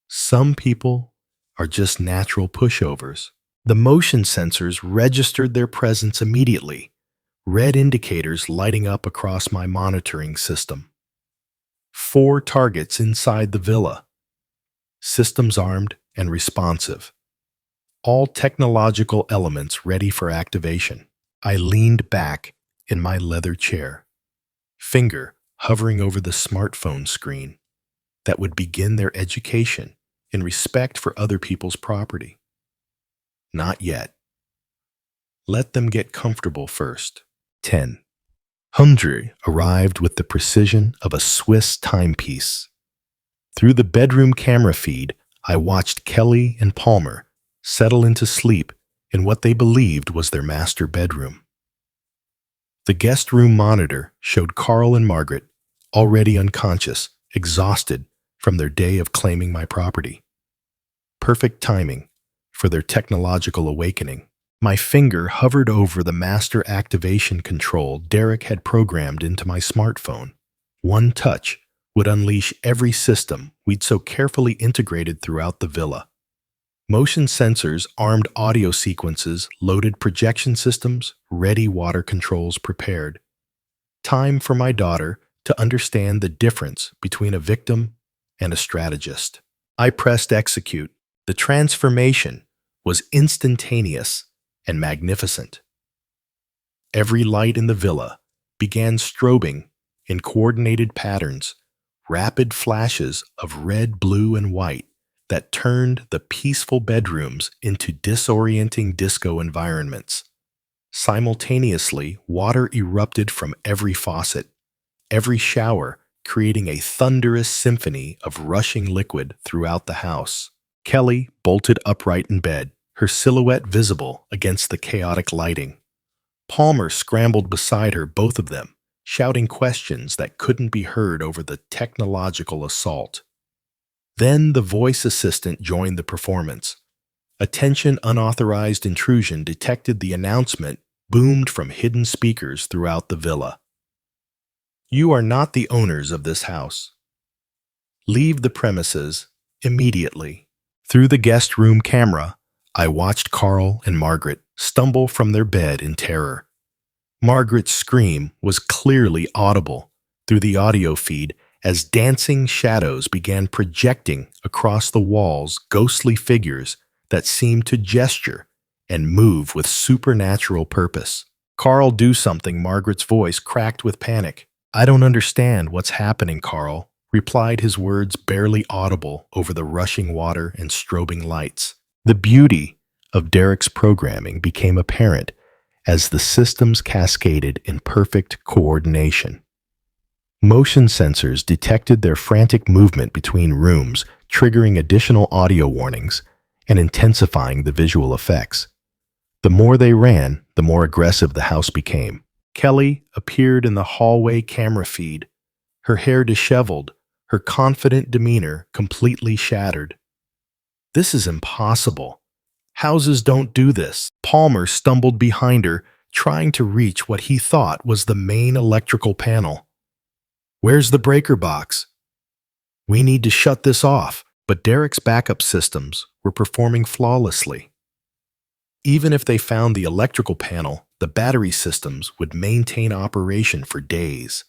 Some people are just natural pushovers. The motion sensors registered their presence immediately, red indicators lighting up across my monitoring system. 4 targets inside the villa. Systems armed and responsive. All technological elements ready for activation. I leaned back in my leather chair, finger hovering over the smartphone screen that would begin their education in respect for other people's property. Not yet. Let them get comfortable first. 10. Hundre arrived with the precision of a Swiss timepiece. Through the bedroom camera feed, I watched Kelly and Palmer settle into sleep in what they believed was their master bedroom. The guest room monitor showed Carl and Margaret, already unconscious, exhausted from their day of claiming my property. Perfect timing for their technological awakening. My finger hovered over the master activation control Derek had programmed into my smartphone. One touch would unleash every system we'd so carefully integrated throughout the villa. Motion sensors, armed audio sequences, loaded projection systems, ready water controls prepared. Time for my daughter to understand the difference between a victim and a strategist. I pressed execute. The transformation was instantaneous and magnificent. Every light in the villa began strobing in coordinated patterns, rapid flashes of red, blue, and white that turned the peaceful bedrooms into disorienting disco environments. Simultaneously, water erupted from every faucet, every shower creating a thunderous symphony of rushing liquid throughout the house. Kelly bolted upright in bed, her silhouette visible against the chaotic lighting. Palmer scrambled beside her, both of them, shouting questions that couldn't be heard over the technological assault. Then the voice assistant joined the performance. Attention unauthorized intrusion detected the announcement boomed from hidden speakers throughout the villa. You are not the owners of this house. Leave the premises immediately. Through the guest room camera, I watched Carl and Margaret stumble from their bed in terror. Margaret's scream was clearly audible through the audio feed as dancing shadows began projecting across the walls, ghostly figures that seemed to gesture and move with supernatural purpose. Carl, do something, Margaret's voice cracked with panic. I don't understand what's happening, Carl, replied, his words barely audible over the rushing water and strobing lights. The beauty of Derek's programming became apparent as the systems cascaded in perfect coordination. Motion sensors detected their frantic movement between rooms, triggering additional audio warnings and intensifying the visual effects. The more they ran, the more aggressive the house became. Kelly appeared in the hallway camera feed, her hair disheveled, her confident demeanor completely shattered. This is impossible. Houses don't do this. Palmer stumbled behind her, trying to reach what he thought was the main electrical panel. Where's the breaker box? We need to shut this off. But Derek's backup systems were performing flawlessly. Even if they found the electrical panel, the battery systems would maintain operation for days.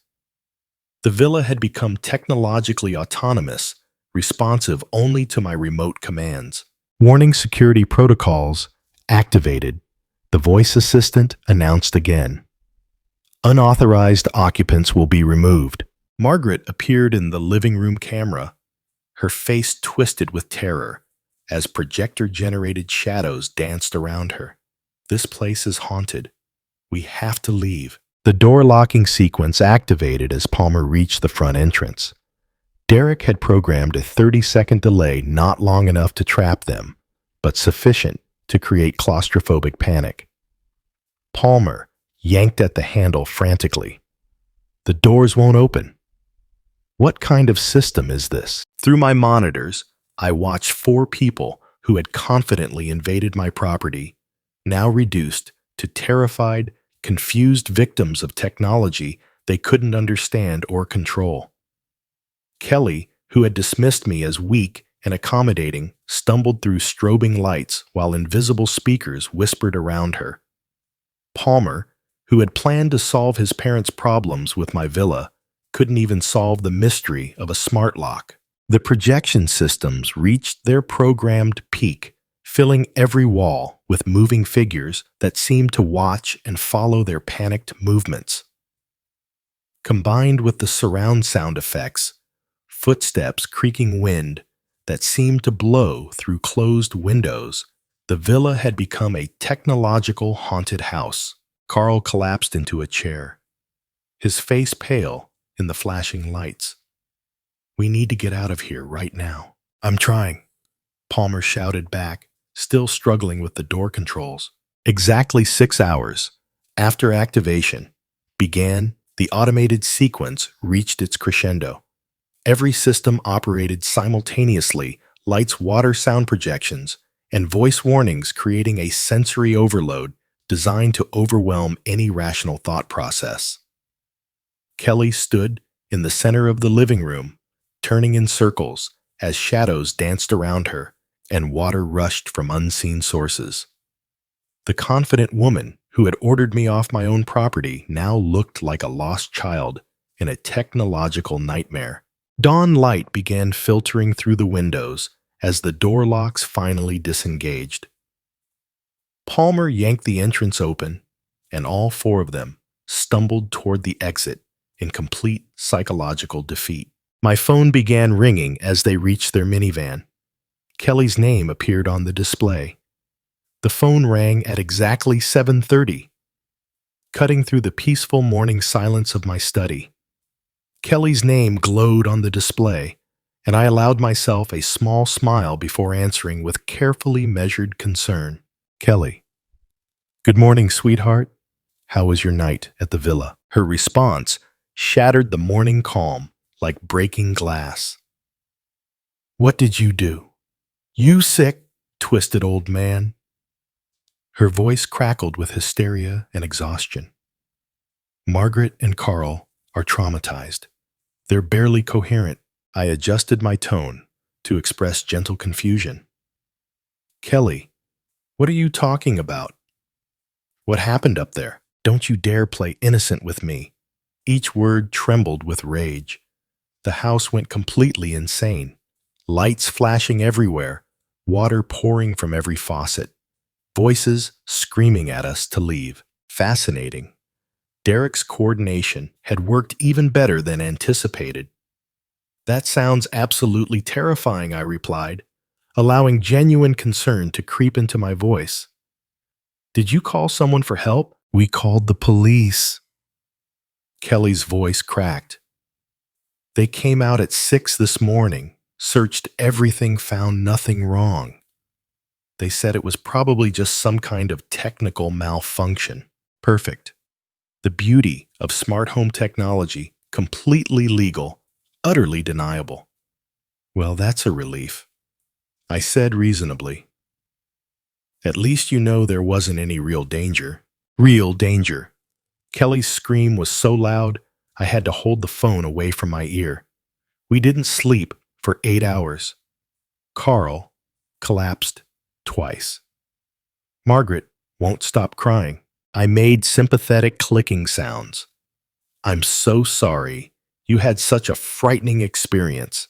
The villa had become technologically autonomous, responsive only to my remote commands. Warning security protocols activated. The voice assistant announced again. Unauthorized occupants will be removed. Margaret appeared in the living room camera, her face twisted with terror as projector-generated shadows danced around her. This place is haunted. We have to leave. The door locking sequence activated as Palmer reached the front entrance. Derek had programmed a 30-second delay, not long enough to trap them, but sufficient to create claustrophobic panic. Palmer yanked at the handle frantically. The doors won't open. What kind of system is this? Through my monitors, I watched 4 people who had confidently invaded my property, now reduced to terrified, confused victims of technology they couldn't understand or control. Kelly, who had dismissed me as weak and accommodating, stumbled through strobing lights while invisible speakers whispered around her. Palmer, who had planned to solve his parents' problems with my villa, couldn't even solve the mystery of a smart lock. The projection systems reached their programmed peak, filling every wall with moving figures that seemed to watch and follow their panicked movements. Combined with the surround sound effects, footsteps, creaking wind that seemed to blow through closed windows, the villa had become a technological haunted house. Carl collapsed into a chair, his face pale in the flashing lights. We need to get out of here right now. I'm trying, Palmer shouted back, still struggling with the door controls. Exactly 6 hours after activation began, the automated sequence reached its crescendo. Every system operated simultaneously, lights, water, sound projections, and voice warnings creating a sensory overload designed to overwhelm any rational thought process. Kelly stood in the center of the living room, turning in circles as shadows danced around her and water rushed from unseen sources. The confident woman who had ordered me off my own property now looked like a lost child in a technological nightmare. Dawn light began filtering through the windows as the door locks finally disengaged. Palmer yanked the entrance open, and all four of them stumbled toward the exit in complete psychological defeat. My phone began ringing as they reached their minivan. Kelly's name appeared on the display. The phone rang at exactly 7:30, cutting through the peaceful morning silence of my study. Kelly's name glowed on the display, and I allowed myself a small smile before answering with carefully measured concern. Kelly. Good morning, sweetheart. How was your night at the villa? Her response shattered the morning calm like breaking glass. What did you do? You sick, twisted old man. Her voice crackled with hysteria and exhaustion. Margaret and Carl are traumatized. They're barely coherent. I adjusted my tone to express gentle confusion. Kelly, what are you talking about? What happened up there? Don't you dare play innocent with me. Each word trembled with rage. The house went completely insane. Lights flashing everywhere, water pouring from every faucet, voices screaming at us to leave. Fascinating. Derek's coordination had worked even better than anticipated. That sounds absolutely terrifying, I replied, allowing genuine concern to creep into my voice. Did you call someone for help? We called the police. Kelly's voice cracked. They came out at 6 this morning, searched everything, found nothing wrong. They said it was probably just some kind of technical malfunction. Perfect. The beauty of smart home technology, completely legal, utterly deniable. Well, that's a relief. I said reasonably. At least you know there wasn't any real danger. Real danger. Kelly's scream was so loud, I had to hold the phone away from my ear. We didn't sleep for 8 hours. Carl collapsed twice. Margaret won't stop crying. I made sympathetic clicking sounds. I'm so sorry. You had such a frightening experience.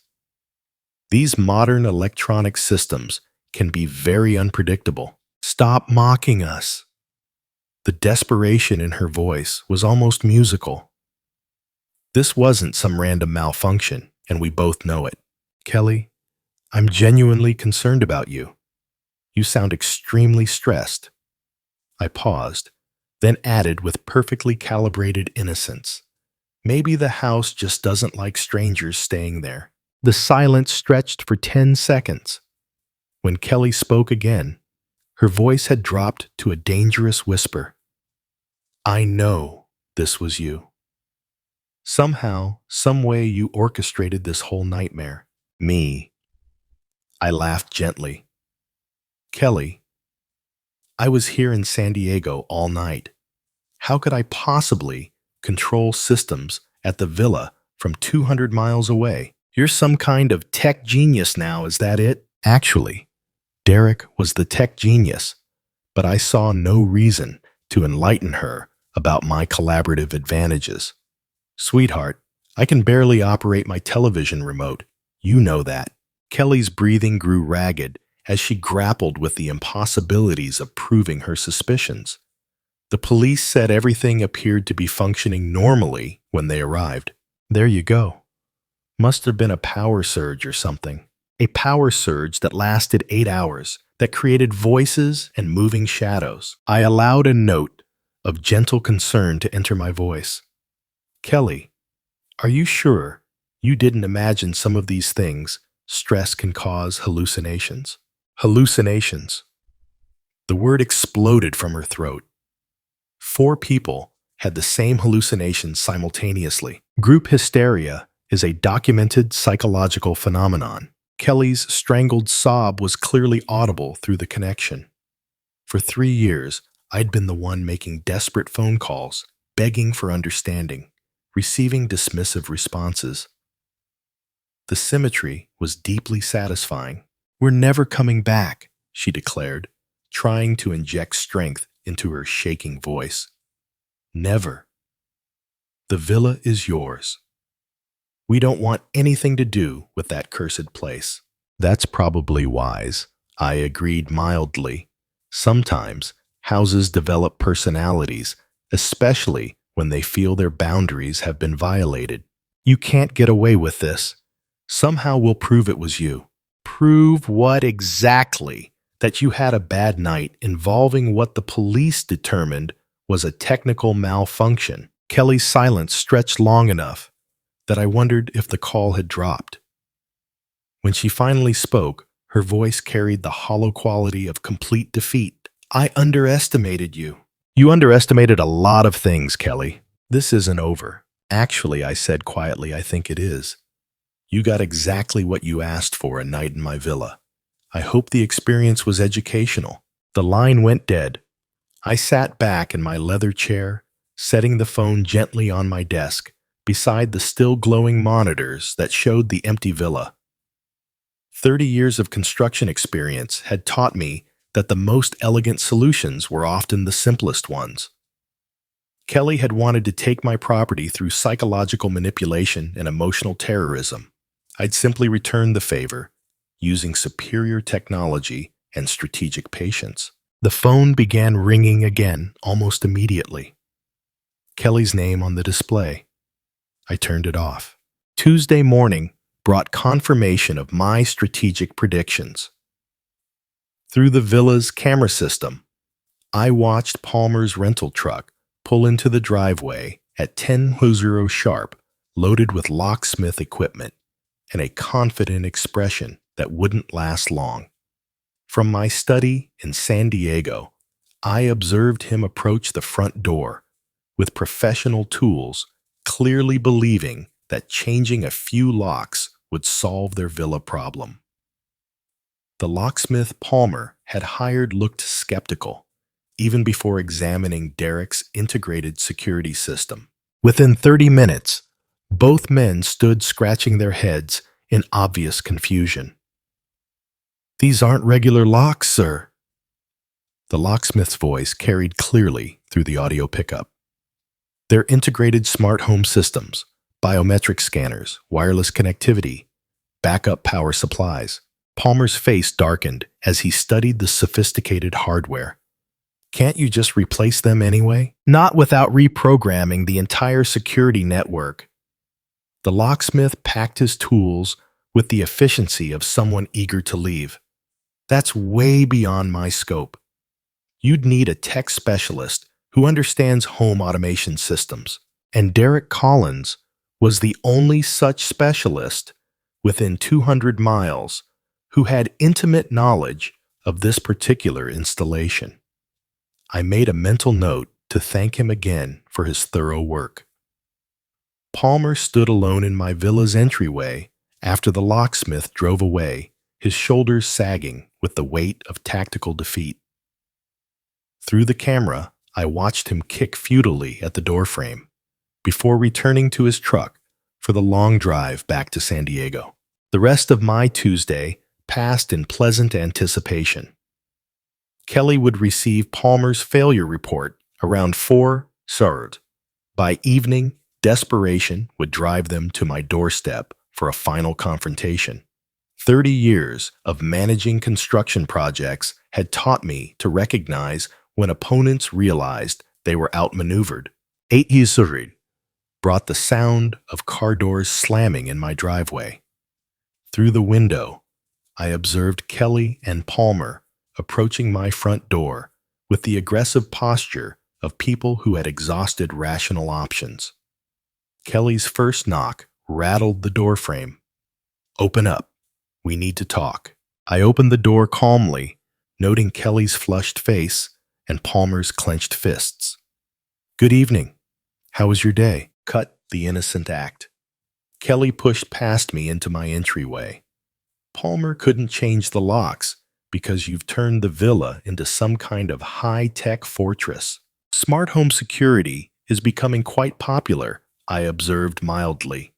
These modern electronic systems can be very unpredictable. Stop mocking us. The desperation in her voice was almost musical. This wasn't some random malfunction, and we both know it. Kelly, I'm genuinely concerned about you. You sound extremely stressed. I paused, then added with perfectly calibrated innocence. Maybe the house just doesn't like strangers staying there. The silence stretched for 10 seconds. When Kelly spoke again, her voice had dropped to a dangerous whisper. I know this was you. Somehow, some way you orchestrated this whole nightmare. Me. I laughed gently. Kelly, I was here in San Diego all night. How could I possibly control systems at the villa from 200 miles away? You're some kind of tech genius now, is that it? Actually, Derek was the tech genius, but I saw no reason to enlighten her about my collaborative advantages. Sweetheart, I can barely operate my television remote. You know that. Kelly's breathing grew ragged as she grappled with the impossibilities of proving her suspicions. The police said everything appeared to be functioning normally when they arrived. There you go. Must have been a power surge or something. A power surge that lasted 8 hours, that created voices and moving shadows. I allowed a note of gentle concern to enter my voice. Kelly, are you sure you didn't imagine some of these things stress can cause hallucinations? Hallucinations. The word exploded from her throat. 4 people had the same hallucinations simultaneously. Group hysteria is a documented psychological phenomenon. Kelly's strangled sob was clearly audible through the connection. For 3 years, I'd been the one making desperate phone calls, begging for understanding, receiving dismissive responses. The symmetry was deeply satisfying. "We're never coming back," she declared, trying to inject strength into her shaking voice. "Never. The villa is yours. We don't want anything to do with that cursed place." "That's probably wise," I agreed mildly. "Sometimes houses develop personalities, especially when they feel their boundaries have been violated. You can't get away with this. Somehow we'll prove it was you." "Prove what exactly?" "That you had a bad night involving what the police determined was a technical malfunction." Kelly's silence stretched long enough that I wondered if the call had dropped. When she finally spoke, her voice carried the hollow quality of complete defeat. "I underestimated you." "You underestimated a lot of things, Kelly. This isn't over." "Actually," I said quietly, "I think it is. You got exactly what you asked for a night in my villa. I hope the experience was educational." The line went dead. I sat back in my leather chair, setting the phone gently on my desk, beside the still glowing monitors that showed the empty villa. 30 years of construction experience had taught me that the most elegant solutions were often the simplest ones. Kelly had wanted to take my property through psychological manipulation and emotional terrorism. I'd simply returned the favor, using superior technology and strategic patience. The phone began ringing again almost immediately. Kelly's name on the display. I turned it off. Tuesday morning brought confirmation of my strategic predictions. Through the villa's camera system, I watched Palmer's rental truck pull into the driveway at 10:00 sharp, loaded with locksmith equipment and a confident expression that wouldn't last long. From my study in San Diego, I observed him approach the front door with professional tools, clearly believing that changing a few locks would solve their villa problem. The locksmith Palmer had hired looked skeptical, even before examining Derek's integrated security system. Within 30 minutes, both men stood scratching their heads in obvious confusion. "These aren't regular locks, sir." The locksmith's voice carried clearly through the audio pickup. "They're integrated smart home systems, biometric scanners, wireless connectivity, backup power supplies." Palmer's face darkened as he studied the sophisticated hardware. "Can't you just replace them anyway?" "Not without reprogramming the entire security network." The locksmith packed his tools with the efficiency of someone eager to leave. "That's way beyond my scope. You'd need a tech specialist who understands home automation systems." And Derek Collins was the only such specialist within 200 miles who had intimate knowledge of this particular installation. I made a mental note to thank him again for his thorough work. Palmer stood alone in my villa's entryway after the locksmith drove away, his shoulders sagging with the weight of tactical defeat. Through the camera, I watched him kick futilely at the doorframe before returning to his truck for the long drive back to San Diego. The rest of my Tuesday passed in pleasant anticipation. Kelly would receive Palmer's failure report around 4:00. By evening, desperation would drive them to my doorstep for a final confrontation. 30 years of managing construction projects had taught me to recognize when opponents realized they were outmaneuvered. 8:00 brought the sound of car doors slamming in my driveway. Through the window, I observed Kelly and Palmer approaching my front door with the aggressive posture of people who had exhausted rational options. Kelly's first knock rattled the doorframe. "Open up. We need to talk." I opened the door calmly, noting Kelly's flushed face and Palmer's clenched fists. "Good evening. How was your day?" Cut the innocent act. Kelly pushed past me into my entryway. Palmer couldn't change the locks because you've turned the villa into some kind of high-tech fortress. Smart home security is becoming quite popular, I observed mildly.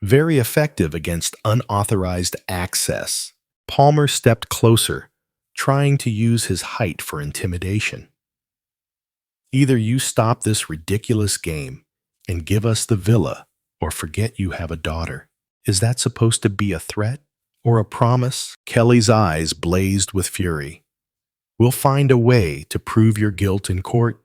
Very effective against unauthorized access. Palmer stepped closer, trying to use his height for intimidation. Either you stop this ridiculous game and give us the villa, or forget you have a daughter. Is that supposed to be a threat or a promise? Kelly's eyes blazed with fury. We'll find a way to prove your guilt in court.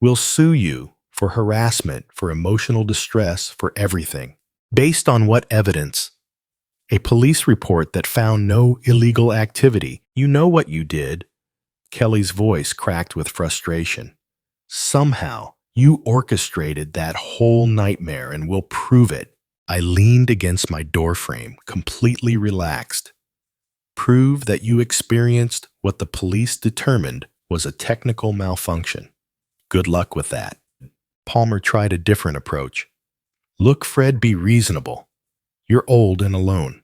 We'll sue you for harassment, for emotional distress, for everything. Based on what evidence? A police report that found no illegal activity. You know what you did. Kelly's voice cracked with frustration. Somehow, you orchestrated that whole nightmare and we'll prove it. I leaned against my doorframe, completely relaxed. Prove that you experienced what the police determined was a technical malfunction. Good luck with that. Palmer tried a different approach. Look, Fred, be reasonable. You're old and alone.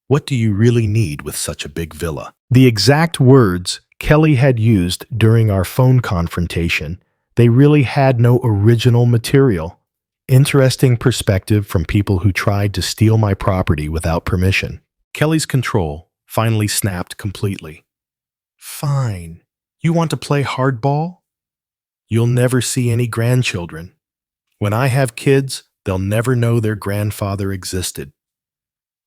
What do you really need with such a big villa? The exact words Kelly had used during our phone confrontation. They really had no original material. Interesting perspective from people who tried to steal my property without permission. Kelly's control finally snapped completely. Fine. You want to play hardball? You'll never see any grandchildren. When I have kids, they'll never know their grandfather existed.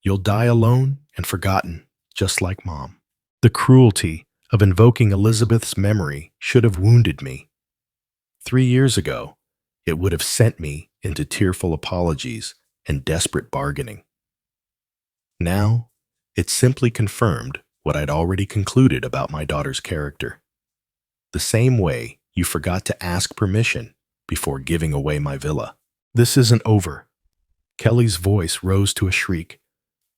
You'll die alone and forgotten, just like Mom. The cruelty of invoking Elizabeth's memory should have wounded me. 3 years ago, it would have sent me into tearful apologies and desperate bargaining. Now, it simply confirmed what I'd already concluded about my daughter's character. The same way you forgot to ask permission before giving away my villa. This isn't over. Kelly's voice rose to a shriek.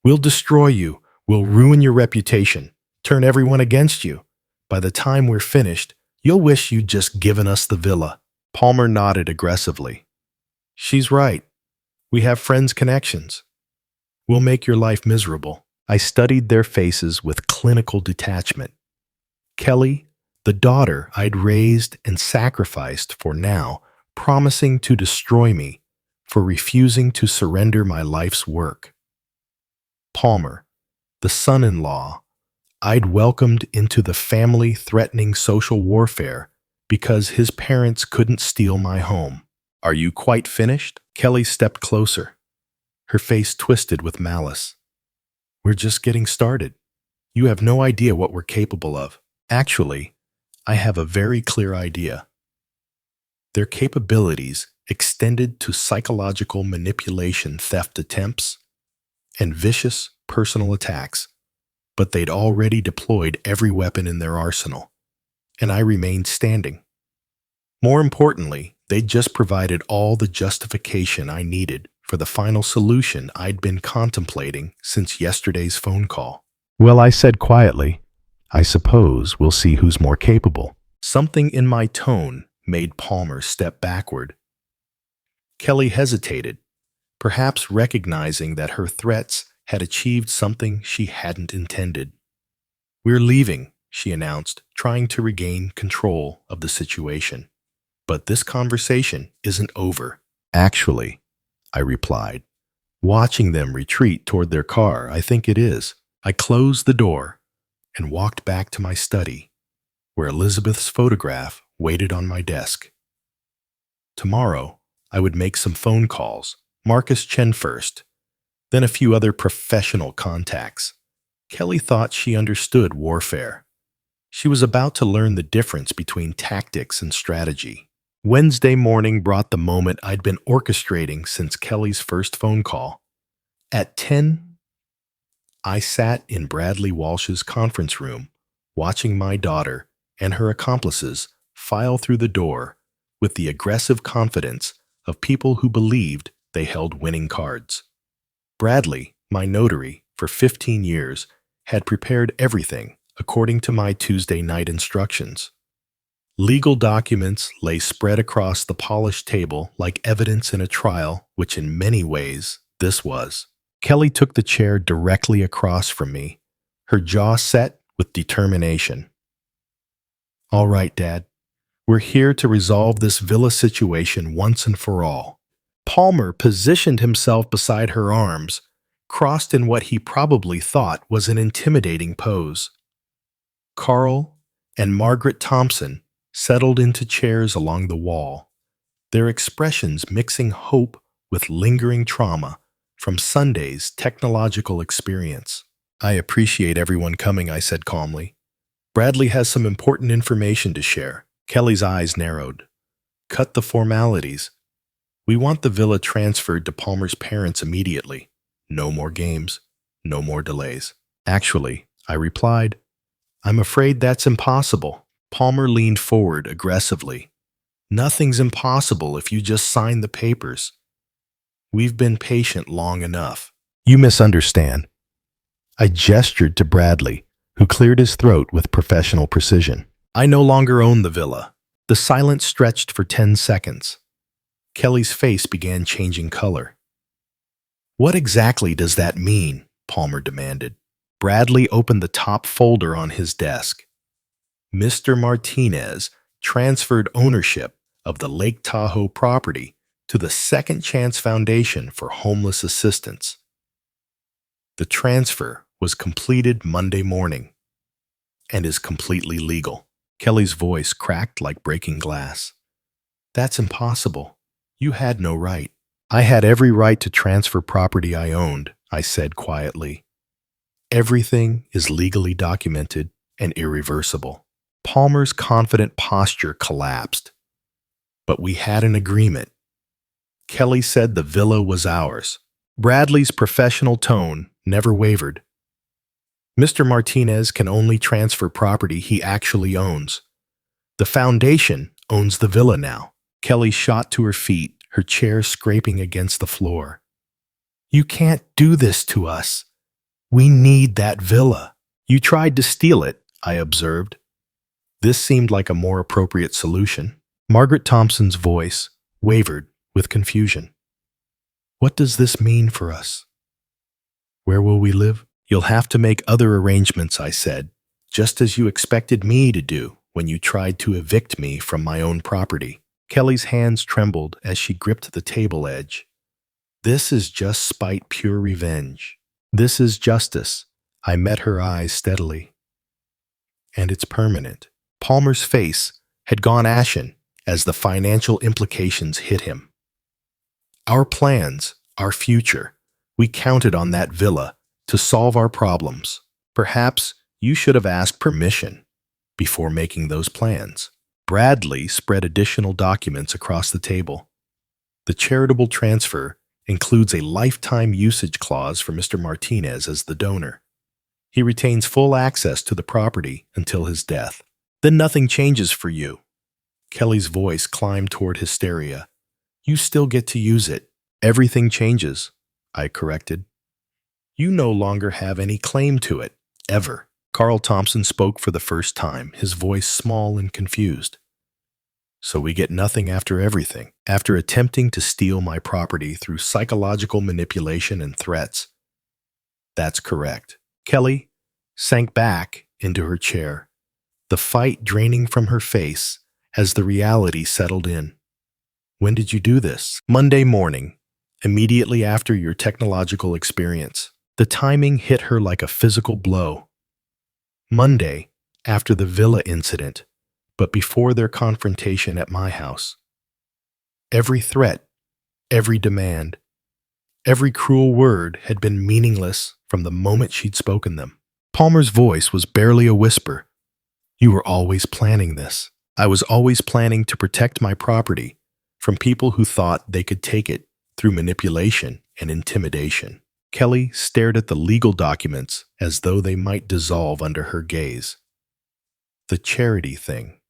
We'll destroy you. We'll ruin your reputation. Turn everyone against you. By the time we're finished, you'll wish you'd just given us the villa. Palmer nodded aggressively. She's right. We have friends' connections. We'll make your life miserable. I studied their faces with clinical detachment. Kelly, the daughter I'd raised and sacrificed for now, promising to destroy me for refusing to surrender my life's work. Palmer, the son-in-law I'd welcomed into the family-threatening social warfare because his parents couldn't steal my home. Are you quite finished? Kelly stepped closer, her face twisted with malice. We're just getting started. You have no idea what we're capable of. Actually, I have a very clear idea. Their capabilities extended to psychological manipulation, theft attempts, and vicious personal attacks, but they'd already deployed every weapon in their arsenal, and I remained standing. More importantly, they'd just provided all the justification I needed for the final solution I'd been contemplating since yesterday's phone call. Well, I said quietly, I suppose we'll see who's more capable. Something in my tone made Palmer step backward. Kelly hesitated, perhaps recognizing that her threats had achieved something she hadn't intended. We're leaving, she announced, trying to regain control of the situation. But this conversation isn't over. Actually, I replied, watching them retreat toward their car, I think it is. I closed the door and walked back to my study, where Elizabeth's photograph waited on my desk. Tomorrow, I would make some phone calls, Marcus Chen first, then a few other professional contacts. Kelly thought she understood warfare. She was about to learn the difference between tactics and strategy. Wednesday morning brought the moment I'd been orchestrating since Kelly's first phone call. At 10, I sat in Bradley Walsh's conference room, watching my daughter and her accomplices file through the door with the aggressive confidence of people who believed they held winning cards. Bradley, my notary for 15 years, had prepared everything according to my Tuesday night instructions. Legal documents lay spread across the polished table like evidence in a trial, which in many ways this was. Kelly took the chair directly across from me, her jaw set with determination. All right, Dad. We're here to resolve this villa situation once and for all. Palmer positioned himself beside her arms, crossed in what he probably thought was an intimidating pose. Carl and Margaret Thompson settled into chairs along the wall, their expressions mixing hope with lingering trauma from Sunday's technological experience. I appreciate everyone coming, I said calmly. Bradley has some important information to share. Kelly's eyes narrowed. Cut the formalities. We want the villa transferred to Palmer's parents immediately. No more games. No more delays. Actually, I replied, I'm afraid that's impossible. Palmer leaned forward aggressively. Nothing's impossible if you just sign the papers. We've been patient long enough. You misunderstand. I gestured to Bradley, who cleared his throat with professional precision. I no longer own the villa. The silence stretched for 10 seconds. Kelly's face began changing color. What exactly does that mean? Palmer demanded. Bradley opened the top folder on his desk. Mr. Martinez transferred ownership of the Lake Tahoe property to the Second Chance Foundation for Homeless Assistance. The transfer was completed Monday morning and is completely legal. Kelly's voice cracked like breaking glass. That's impossible. You had no right. I had every right to transfer property I owned, I said quietly. Everything is legally documented and irreversible. Palmer's confident posture collapsed. But we had an agreement. Kelly said the villa was ours. Bradley's professional tone never wavered. Mr. Martinez can only transfer property he actually owns. The foundation owns the villa now. Kelly shot to her feet, her chair scraping against the floor. You can't do this to us. We need that villa. You tried to steal it, I observed. This seemed like a more appropriate solution. Margaret Thompson's voice wavered with confusion. What does this mean for us? Where will we live? You'll have to make other arrangements, I said, just as you expected me to do when you tried to evict me from my own property. Kelly's hands trembled as she gripped the table edge. This is just spite, pure revenge. This is justice. I met her eyes steadily. And it's permanent. Palmer's face had gone ashen as the financial implications hit him. Our plans, our future, we counted on that villa to solve our problems. Perhaps you should have asked permission before making those plans. Bradley spread additional documents across the table. The charitable transfer includes a lifetime usage clause for Mr. Martinez as the donor. He retains full access to the property until his death. Then nothing changes for you. Kelly's voice climbed toward hysteria. You still get to use it. Everything changes, I corrected. You no longer have any claim to it, ever. Carl Thompson spoke for the first time, his voice small and confused. So we get nothing after everything. After attempting to steal my property through psychological manipulation and threats. That's correct. Kelly sank back into her chair, the fight draining from her face as the reality settled in. When did you do this? Monday morning, immediately after your technological experience. The timing hit her like a physical blow. Monday, after the villa incident, but before their confrontation at my house. Every threat, every demand, every cruel word had been meaningless from the moment she'd spoken them. Palmer's voice was barely a whisper. You were always planning this. I was always planning to protect my property from people who thought they could take it through manipulation and intimidation. Kelly stared at the legal documents as though they might dissolve under her gaze. The charity thing.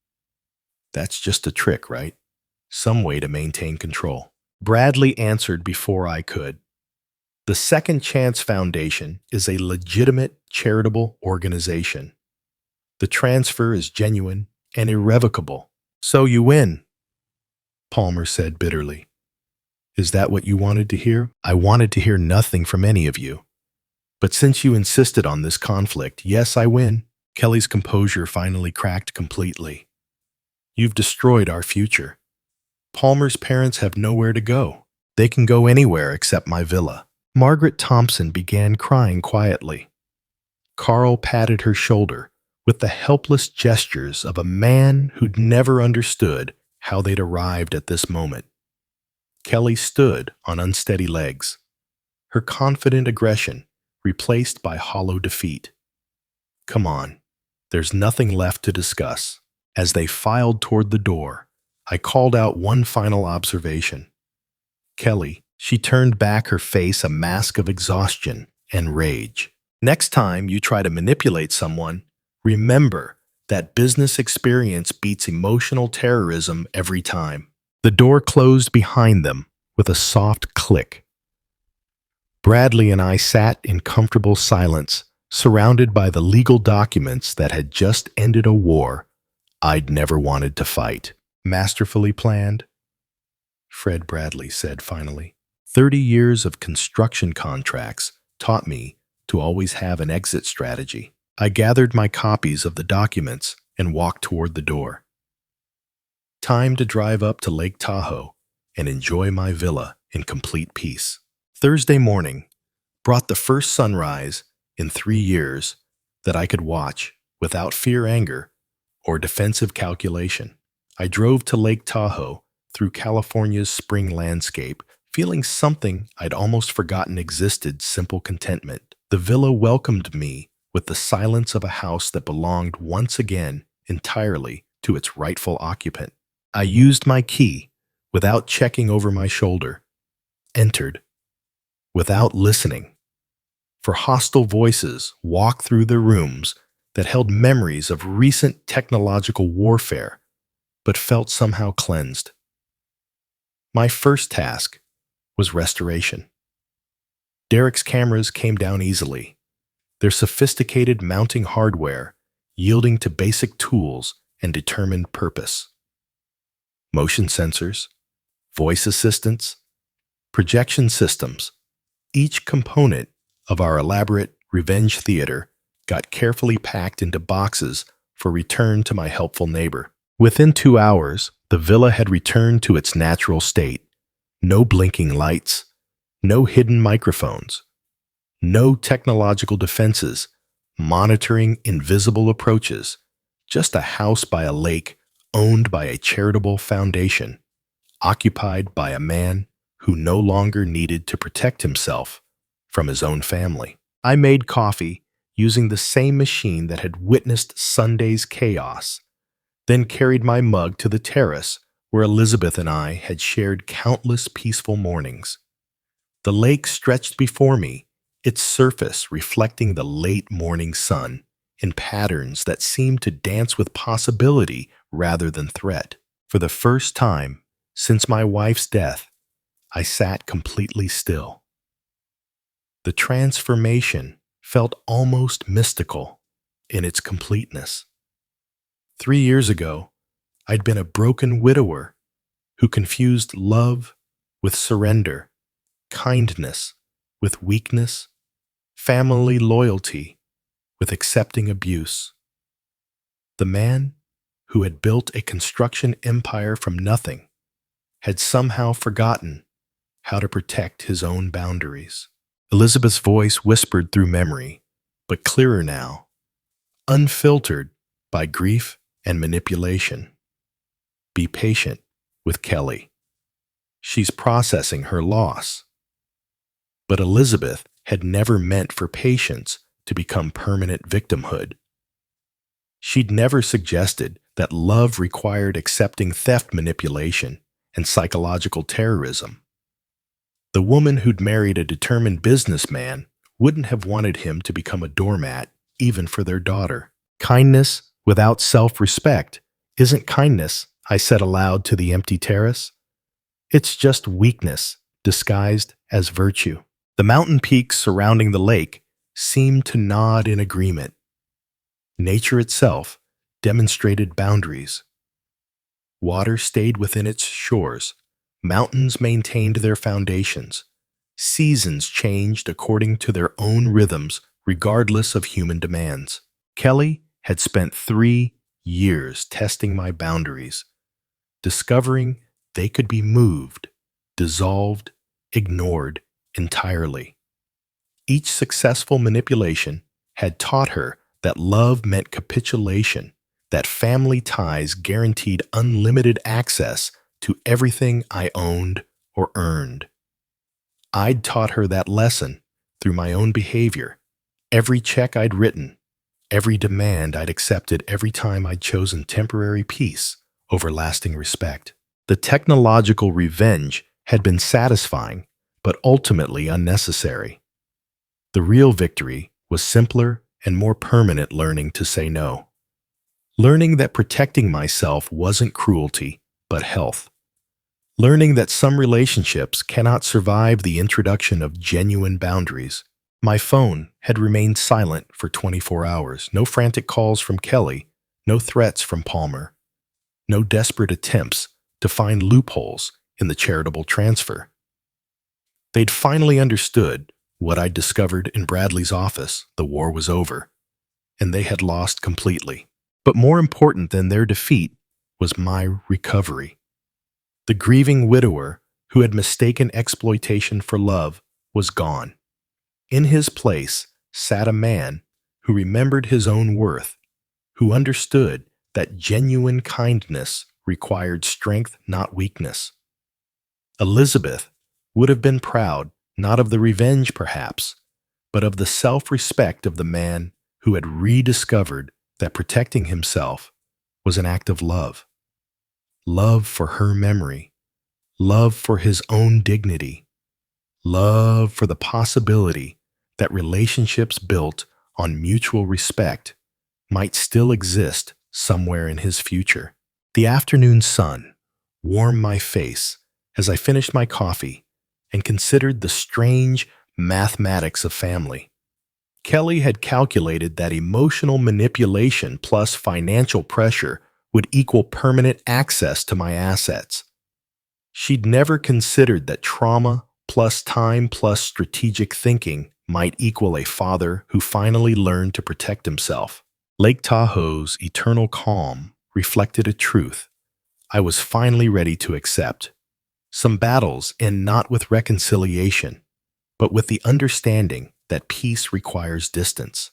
That's just a trick, right? Some way to maintain control. Bradley answered before I could. The Second Chance Foundation is a legitimate charitable organization. The transfer is genuine and irrevocable. So you win, Palmer said bitterly. Is that what you wanted to hear? I wanted to hear nothing from any of you. But since you insisted on this conflict, yes, I win. Kelly's composure finally cracked completely. You've destroyed our future. Palmer's parents have nowhere to go. They can go anywhere except my villa. Margaret Thompson began crying quietly. Carl patted her shoulder with the helpless gestures of a man who'd never understood how they'd arrived at this moment. Kelly stood on unsteady legs, her confident aggression replaced by hollow defeat. Come on, there's nothing left to discuss. As they filed toward the door, I called out one final observation. Kelly, she turned back, her face a mask of exhaustion and rage. Next time you try to manipulate someone, remember that business experience beats emotional terrorism every time. The door closed behind them with a soft click. Bradley and I sat in comfortable silence, surrounded by the legal documents that had just ended a war I'd never wanted to fight. Masterfully planned, Fred Bradley said finally. 30 years of construction contracts taught me to always have an exit strategy. I gathered my copies of the documents and walked toward the door. Time to drive up to Lake Tahoe and enjoy my villa in complete peace. Thursday morning brought the first sunrise in 3 years that I could watch without fear, anger, or defensive calculation. I drove to Lake Tahoe through California's spring landscape, feeling something I'd almost forgotten existed: simple contentment. The villa welcomed me with the silence of a house that belonged once again entirely to its rightful occupant. I used my key without checking over my shoulder, entered without listening, for hostile voices walked through the rooms that held memories of recent technological warfare, but felt somehow cleansed. My first task was restoration. Derek's cameras came down easily, their sophisticated mounting hardware yielding to basic tools and determined purpose. Motion sensors, voice assistants, projection systems, each component of our elaborate revenge theater got carefully packed into boxes for return to my helpful neighbor. Within 2 hours, the villa had returned to its natural state. No blinking lights, no hidden microphones, no technological defenses monitoring invisible approaches, just a house by a lake owned by a charitable foundation, occupied by a man who no longer needed to protect himself from his own family. I made coffee using the same machine that had witnessed Sunday's chaos, then carried my mug to the terrace where Elizabeth and I had shared countless peaceful mornings. The lake stretched before me, its surface reflecting the late morning sun in patterns that seemed to dance with possibility rather than threat. For the first time since my wife's death, I sat completely still. The transformation felt almost mystical in its completeness. 3 years ago, I'd been a broken widower who confused love with surrender, kindness with weakness, family loyalty with accepting abuse. The man who had built a construction empire from nothing had somehow forgotten how to protect his own boundaries. Elizabeth's voice whispered through memory, but clearer now, unfiltered by grief and manipulation. Be patient with Kelly. She's processing her loss. But Elizabeth had never meant for patience to become permanent victimhood. She'd never suggested that love required accepting theft, manipulation, and psychological terrorism. The woman who'd married a determined businessman wouldn't have wanted him to become a doormat, even for their daughter. Kindness without self-respect isn't kindness, I said aloud to the empty terrace. It's just weakness disguised as virtue. The mountain peaks surrounding the lake seemed to nod in agreement. Nature itself demonstrated boundaries. Water stayed within its shores, Mountains maintained their foundations. Seasons changed according to their own rhythms, regardless of human demands. Kelly had spent 3 years testing my boundaries, discovering they could be moved, dissolved, ignored entirely. Each successful manipulation had taught her that love meant capitulation, that family ties guaranteed unlimited access to everything I owned or earned. I'd taught her that lesson through my own behavior, every check I'd written, every demand I'd accepted every time I'd chosen temporary peace over lasting respect. The technological revenge had been satisfying, but ultimately unnecessary. The real victory was simpler and more permanent learning to say no. Learning that protecting myself wasn't cruelty, but health. Learning that some relationships cannot survive the introduction of genuine boundaries. My phone had remained silent for 24 hours. No frantic calls from Kelly, no threats from Palmer, no desperate attempts to find loopholes in the charitable transfer. They'd finally understood what I'd discovered in Bradley's office. The war was over, and they had lost completely. But more important than their defeat was my recovery. The grieving widower who had mistaken exploitation for love was gone. In his place sat a man who remembered his own worth, who understood that genuine kindness required strength, not weakness. Elizabeth would have been proud, not of the revenge perhaps, but of the self-respect of the man who had rediscovered that protecting himself was an act of love. Love for her memory, love for his own dignity, love for the possibility that relationships built on mutual respect might still exist somewhere in his future. The afternoon sun warmed my face as I finished my coffee and considered the strange mathematics of family. Kelly had calculated that emotional manipulation plus financial pressure would equal permanent access to my assets. She'd never considered that trauma plus time plus strategic thinking might equal a father who finally learned to protect himself. Lake Tahoe's eternal calm reflected a truth I was finally ready to accept. Some battles end not with reconciliation, but with the understanding that peace requires distance.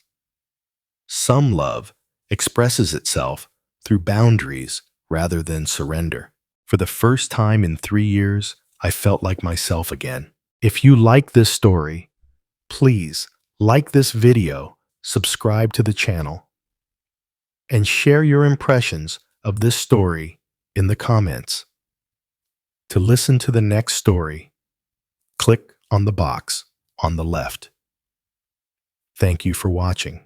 Some love expresses itself through boundaries rather than surrender. For the first time in 3 years, I felt like myself again. If you like this story, please like this video, subscribe to the channel, and share your impressions of this story in the comments. To listen to the next story, click on the box on the left. Thank you for watching.